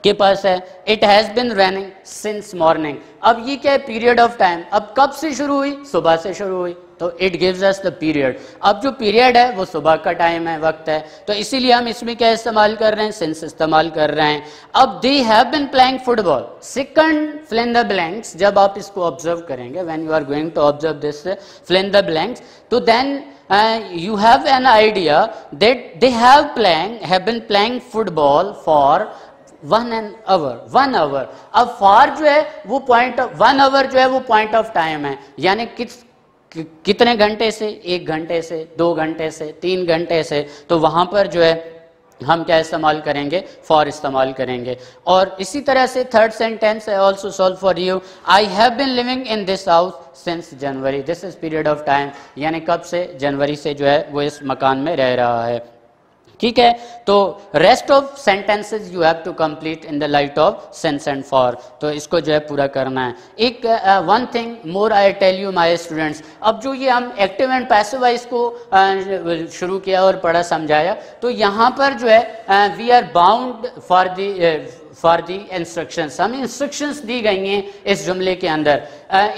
के पास है it has been running since morning, अब ये क्या है पीरियड ऑफ टाइम, अब कब से शुरू हुई, सुबह से शुरू हुई, तो it gives us the period. अब जो पीरियड है वो सुबह का टाइम है, वक्त है, तो इसीलिए हम इसमें क्या इस्तेमाल कर रहे हैं, सिंस इस्तेमाल कर रहे हैं। अब they have been playing football, second fill in the blanks, जब आप इसको ऑब्जर्व करेंगे when you are going to observe this fill in the blanks, तो then you have an idea that they have been playing football for 1 hour। अब for जो है वो point 1 our जो है वो पॉइंट ऑफ टाइम है, यानी कितने घंटे से, 1 घंटे से, 2 घंटे से, 3 घंटे से, तो वहां पर जो है हम क्या इस्तेमाल करेंगे, फॉर इस्तेमाल करेंगे। और इसी तरह से थर्ड सेंटेंस है also solve for you, I have been living in this house since January, this is period of time, यानी कब से, जनवरी से जो है वो इस मकान में रह रहा है। ठीक है, तो rest of sentences you have to complete in the light of since and for, तो इसको जो है पूरा करना है। एक one thing more I tell you my students, अब जो ये हम एक्टिव एंड पैसिव वॉइस को शुरू किया और पढ़ा समझाया, तो यहाँ पर जो है we are bound for the instructions, हमें इंस्ट्रक्शंस दी गई हैं इस जुमले के अंदर।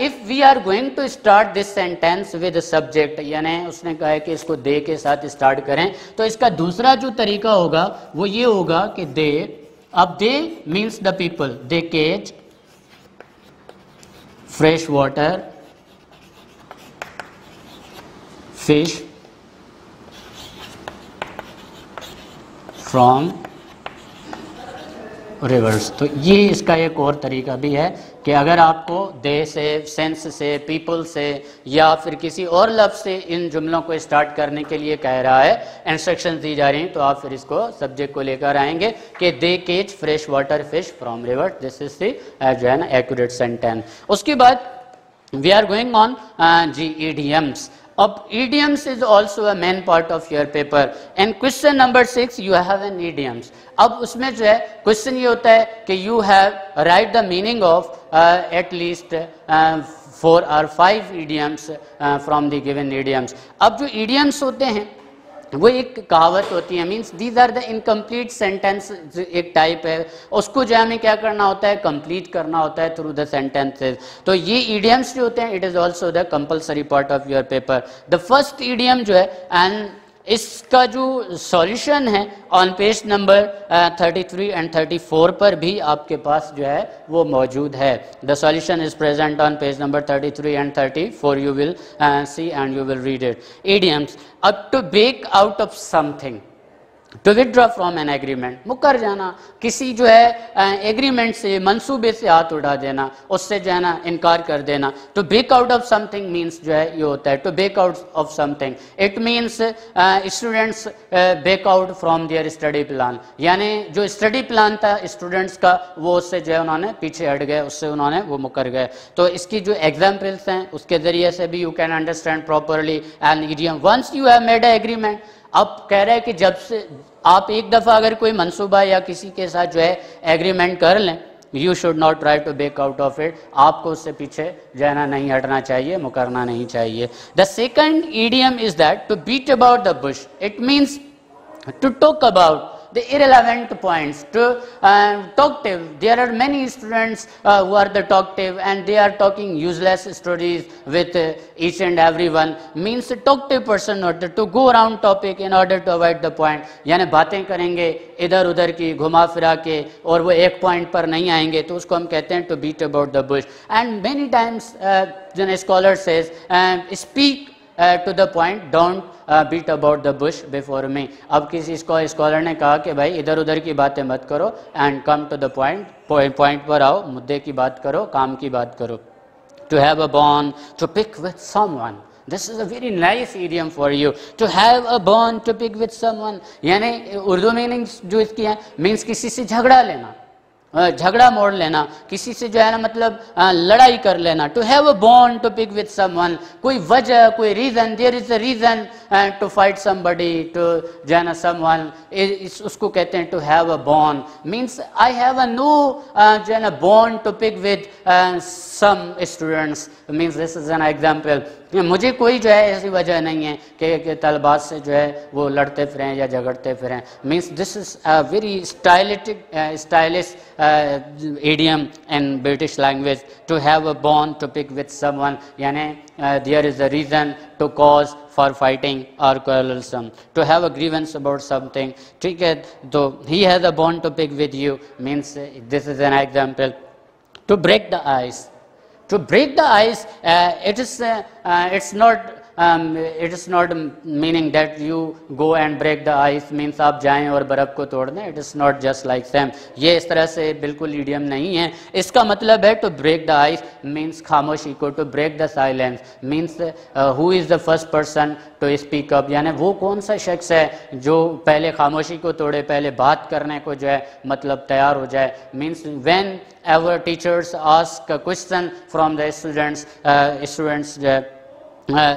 If we are going to start this sentence with subject, यानी उसने कहा है कि इसको दे के साथ स्टार्ट करें, तो इसका दूसरा जो तरीका होगा वो ये होगा कि दे, अब they means the people, they cage fresh water fish from rivers. तो ये इसका एक और तरीका भी है कि अगर आपको दे से, सेंस से, पीपल से या फिर किसी और लफ्ज़ से इन जुमलों को स्टार्ट करने के लिए कह रहा है, इंस्ट्रक्शंस दी जा रही हैं, तो आप फिर इसको सब्जेक्ट को लेकर आएंगे कि they cage fresh water fish from river, this is the जो है ना एक्यूरेट सेंटेंस। उसके बाद we are going on G idioms. अब idioms is also a main part of your paper. In question number 6 you have an idioms. अब उसमें जो है क्वेश्चन ये होता है कि you have write the meaning of at least 4 or 5 idioms from the given idioms. अब जो idioms होते हैं वो एक कहावत होती है, means these are the incomplete sentence, एक टाइप है, उसको जो हमें क्या करना होता है, कंप्लीट करना होता है थ्रू द सेंटेंसेस। तो ये ईडियम्स जो होते हैं it is also the compulsory part of your paper. The first idiom जो है, एंड इसका जो सॉल्यूशन है ऑन पेज नंबर 33 एंड 34 पर भी आपके पास जो है वो मौजूद है। The solution is present on page number 33 and 34, you will see and you will read it. Idioms, अब to break out of something, to withdraw from an agreement, मुकर जाना, किसी जो है एग्रीमेंट से, मंसूबे से हाथ उठा देना, उससे जो है ना इनकार कर देना। To break out of something means जो है ये होता है to break out of something, it means students break out from their study plan, यानी जो स्टडी प्लान था स्टूडेंट्स का वो उससे जो है उन्होंने पीछे हट गए, उससे उन्होंने वो मुकर गए। तो इसकी जो एग्जाम्पल्स हैं उसके जरिए से भी you can understand properly an idiom. Once you have made a agreement, अब कह रहा है कि जब से आप एक दफ़ा अगर कोई मंसूबा या किसी के साथ जो है एग्रीमेंट कर लें, you should not try to back out of it, आपको उससे पीछे जाना नहीं हटना चाहिए, मुकरना नहीं चाहिए। The second idiom is that to beat about the bush, it means to talk about the irrelevant points, to talkative. There are many students who are the talkative and they are talking useless stories with each and everyone, means a talkative person in order to go around topic in order to avoid the point, यानी बातें करेंगे इधर उधर की घुमा फिरा के और वो एक पॉइंट पर नहीं आएंगे, तो उसको हम कहते हैं to beat about the bush. And many times the scholar says speak to the point, don't beat about the bush before me. अब किसी स्कॉलर ने कहा कि भाई इधर उधर की बातें मत करो and come to the point पर आओ, मुद्दे की बात करो, काम की बात करो। To have a bond to pick with someone, this is a very nice idiom for you, to have a bond to pick with someone, यानी उर्दू मीनिंग जो इसकी है मीन्स किसी से झगड़ा लेना, झगड़ा मोड़ लेना, किसी से जो है ना मतलब लड़ाई कर लेना। To have a bond to pick with someone, कोई वजह, कोई reason, there is a reason to fight somebody, to जो है ना समवन, उसको कहते हैं to have a bond. Means I have a no जो है ना bond to pick with some students, means this is an example, मुझे कोई जो है ऐसी वजह नहीं है कि तलबात से जो है वो लड़ते फिरें या झगड़ते फिरें। Means this is a very stylish idiom in British language, to have a bond to pick with someone, यानी there is a reason to cause for fighting or quarrelsome, to have a grievance about something, ठीक है, तो he has a bond to pick with you, means this is an example. To break the ice, to break the ice, it's not meaning that you go and break the ice, means आप जाएं और बर्फ को तोड़ दें, it is not just like same, ये इस तरह से बिल्कुल इडियम नहीं है। इसका मतलब है to break the ice means खामोशी को, to break the silence means who is the first person to speak up, यानी वो कौन सा शख्स है जो पहले खामोशी को तोड़े, पहले बात करने को जो है मतलब तैयार हो जाए। means when ever teachers ask a question from the students जो है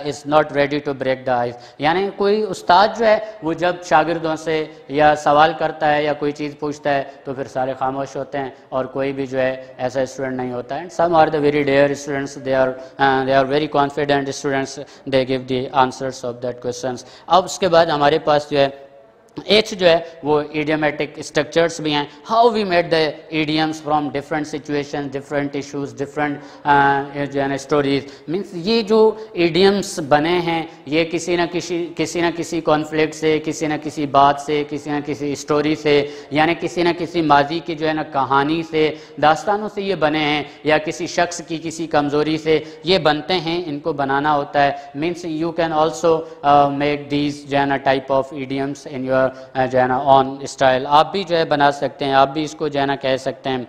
is not ready to break the ice, यानी कोई उस्ताद जो है वो जब शागिर्दों से या सवाल करता है या कोई चीज़ पूछता है तो फिर सारे खामोश होते हैं और कोई भी जो है ऐसा स्टूडेंट नहीं होता है। some are the very dear students, they are very confident students, they give the answers of that questions। अब उसके बाद हमारे पास जो है H जो है वो idiomatic structures भी हैं, how we made the idioms from different situations, different issues, different जो है ना stories, means ये जो idioms बने हैं ये किसी न किसी conflict से, किसी न किसी बात से, किसी न किसी story से, यानी किसी न किसी माजी की जो है ना कहानी से, दास्तानों से ये बने हैं, या किसी शख्स की किसी कमज़ोरी से ये बनते हैं, इनको बनाना होता है। means you can also make these जो है ना type of idioms in your जो है ना ऑन स्टाइल, आप भी जो है बना सकते हैं, आप भी इसको जो है ना कह सकते हैं।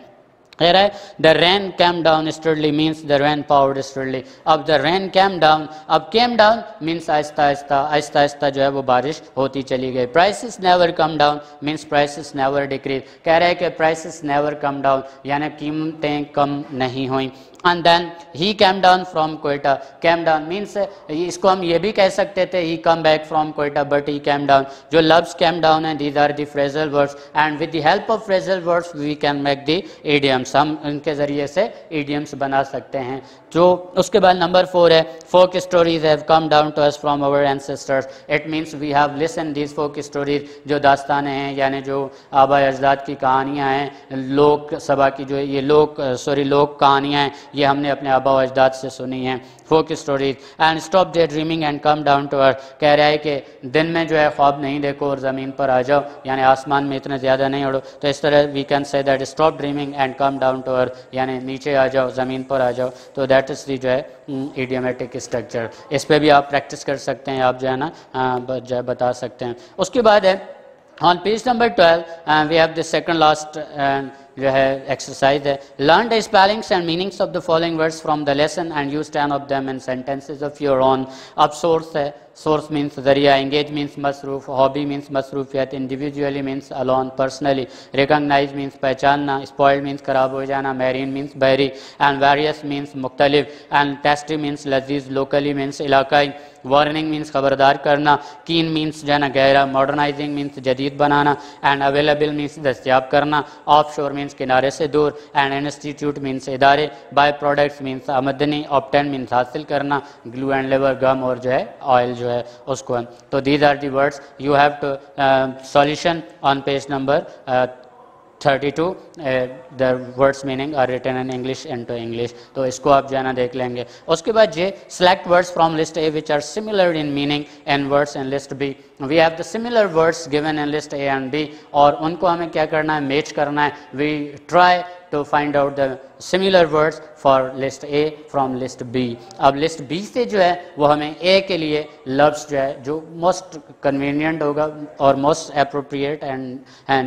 कह रहा है the rain came down sturdily means the rain poured sturdily. अब द रेन कैम डाउन, अब came down means Aahista Aahista जो है वो बारिश होती चली गई। Prices never come down means prices never decrease, कह रहा है कि प्राइसेस नेवर कम डाउन यानी कीमतें कम नहीं हुई। And then he came down from Quetta, came down means इसको हम ये भी कह सकते थे he come back from Quetta but he came down, जो loves came down and these are the phrasal words and with the help of phrasal words we can make the idioms, हम इनके ज़रिए से idioms बना सकते हैं। जो उसके बाद नंबर 4 है folk stories have come down to us from our ancestors, it means we have listened these folk stories, जो दास्तानें हैं यानी जो आबा अजदाद की कहानियाँ हैं, लोक सभा की जो ये लोक कहानियाँ हैं ये हमने अपने आबा अजदाद से सुनी हैं। Folk stories and stop day dreaming and come down to earth, कह रहा है कि दिन में जो है ख्वाब नहीं देखो और ज़मीन पर आ जाओ, यानी आसमान में इतने ज़्यादा नहीं उड़ो। तो इस तरह we can say that stop dreaming and come down to earth, यानी नीचे आ जाओ, ज़मीन पर आ जाओ। तो दैट इज़ दी जो है इडियोमेटिक स्ट्रक्चर, इस पर भी आप प्रैक्टिस कर सकते हैं, आप जो है ना बता सकते हैं। उसके बाद है on page number 12 we have the second last जो है एक्सरसाइज है learn the spellings and meanings of the following words from the lesson and use 10 of them in sentences of your own. अब सोर्स है, source means zariya, engage means masroof, hobby means masroofiyat, individually means alone, personally, recognize means पहचानना, spoiled means खराब हो जाना, marine means बहरी, and various means मुख्तलिफ, and tasty means लजीज, locally means इलाकाई, warning means खबरदार करना, कीन मीन्स जो है ना गहरा, मॉडर्नाइजिंग मीन्स जदीद बनाना, एंड अवेलेबल मीन्स दस्तियाब करना, ऑफ शोर मीन्स किनारे से दूर, एंड इंस्टीट्यूट मीन्स इदारे, बाय प्रोडक्ट्स मीन्स आमदनी, ऑब्टेन मीन्स हासिल करना, ग्लू एंड लेबर गम और जो है ऑयल जो है उसको। तो these are the words, you have to solution on page number 32 the words meaning are written in English into English, तो इसको आप जो है ना देख लेंगे। उसके बाद ये select words from list A which are similar in meaning and words in list B. We have the similar words given in list A and B और उनको हमें क्या करना है, मैच करना है। We try to find out the similar words for list A from list B. अब list B से जो है वो हमें A के लिए लफ्ज़ जो है जो most convenient होगा और most appropriate and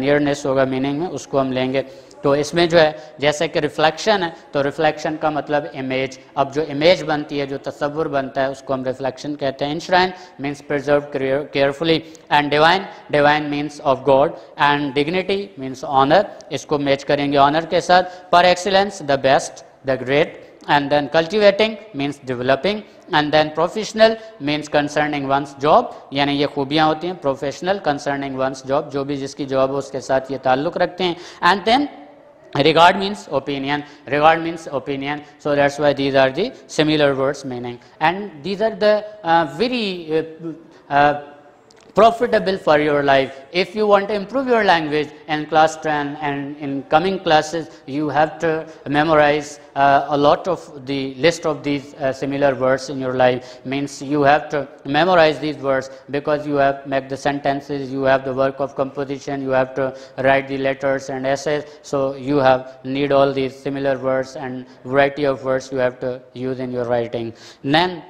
nearness होगा मीनिंग में, उसको हम लेंगे। तो इसमें जो है जैसे कि रिफ्लेक्शन है, तो रिफ्लेक्शन का मतलब इमेज। अब जो इमेज बनती है, जो तस्वुर बनता है, उसको हम रिफ्लेक्शन कहते हैं। Enshrine means preserve carefully, and divine, divine means of God, and dignity means honour, इसको मैच करेंगे ऑनर के साथ। पर excellence the best, the great, and then cultivating means developing, and then professional means concerning one's job, यानी ये खूबियाँ होती हैं professional concerning one's job, जो भी जिसकी जॉब हो उसके साथ ये ताल्लुक़ रखते हैं। and then regard means opinion, regard means opinion, so that's why these are the similar words meaning, and these are the very profitable for your life. If you want to improve your language in class 10 and in coming classes, you have to memorize a lot of the list of these similar words in your life. Means you have to memorize these words because you have make the sentences, you have the work of composition, you have to write the letters and essays, so you have need all these similar words and variety of words you have to use in your writing. Then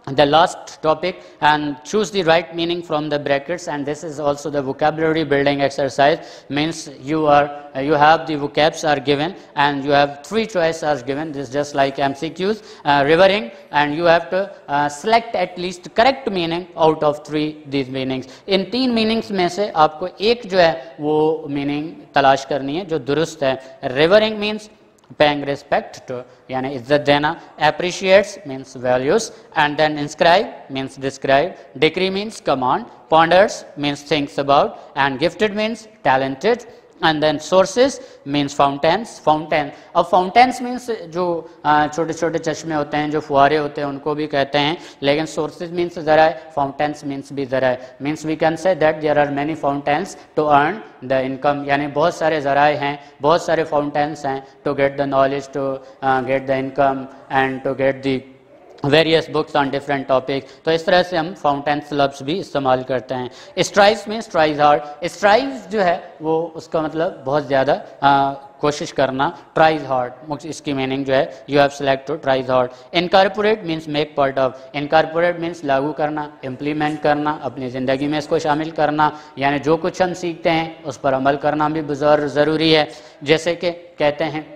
the last topic, and choose the right meaning from the brackets, and this is also the vocabulary building exercise. Means you have the vocabs are given and you have 3 choices are given. This is just like MCQs, revering, and you have to select at least correct meaning out of 3 these meanings. In 3 meanings में से आपको एक जो है वो meaning तलाश करनी है जो दुरुस्त है। Revering means paying respect to, यानी इज्जत देना, appreciates means values, and then inscribe means describe, decree means command, ponders means thinks about, and gifted means talented, and then sources means fountains, fountain। अब fountains means जो छोटे छोटे चश्मे होते हैं, जो फुहारे होते हैं, उनको भी कहते हैं, लेकिन sources means ज़राए, fountains means भी ज़राए। means we can say that there are many fountains to earn the income, यानी बहुत सारे ज़राए हैं, बहुत सारे fountains हैं to get the knowledge, to get the income and to get the various books on different topic. तो इस तरह से हम फाउंटेन्स लफ्ज़ भी इस्तेमाल करते हैं। स्ट्राइव्स में स्ट्राइव हार्ड, स्ट्राइव जो है वो उसका मतलब बहुत ज़्यादा कोशिश करना, ट्राइज हार्ड इसकी मीनिंग जो है you have select to tries hard. Incorporate means make part of, incorporate means लागू करना, इम्प्लीमेंट करना, अपनी ज़िंदगी में इसको शामिल करना, यानी जो कुछ हम सीखते हैं उस पर अमल करना भी ज़रूरी है। जैसे कि कहते हैं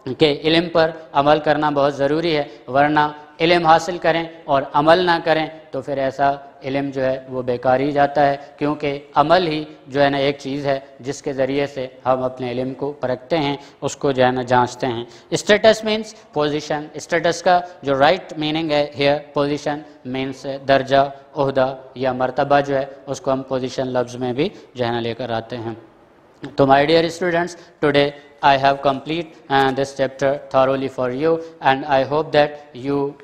कि इल्म पर अमल करना बहुत ज़रूरी है, वरना इल्म हासिल करें और अमल ना करें तो फिर ऐसा इल्म जो है वो बेकार ही जाता है, क्योंकि अमल ही जो है ना एक चीज़ है जिसके ज़रिए से हम अपने इल्म को परखते हैं, उसको जो है ना जांचते हैं। स्टेटस मीन्स पोजीशन, स्टेटस का जो राइट मीनिंग है हियर, पोजीशन मीन्स दर्जा, ओहदा या मर्तबा जो है उसको हम पोजीशन लफ्ज़ में भी जो है ना लेकर आते हैं। तो my dear students, today I have complete this chapter thoroughly for you, and I hope that you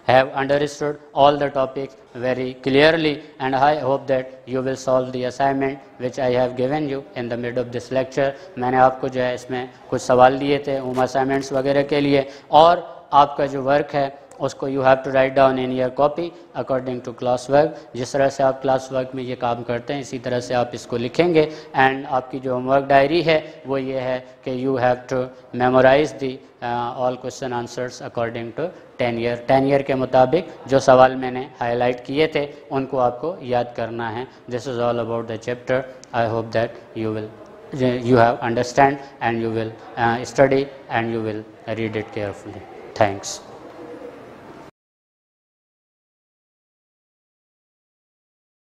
have understood all the topics very clearly, and I hope that you will solve the assignment which I have given you in the mid of this lecture. मैंने आपको जो है इसमें कुछ सवाल दिए थे home assignments वगैरह के लिए, और आपका जो वर्क है उसको you have to write down in your copy according to class work. जिस तरह से आप क्लास वर्क में ये काम करते हैं इसी तरह से आप इसको लिखेंगे, एंड आपकी जो होमवर्क डायरी है वो ये है कि you have to memorise the all question answers according to 10 year. 10 year के मुताबिक जो सवाल मैंने हाईलाइट किए थे उनको आपको याद करना है। This is all about the chapter. I hope that you have understand and you will study and you will read it carefully. Thanks.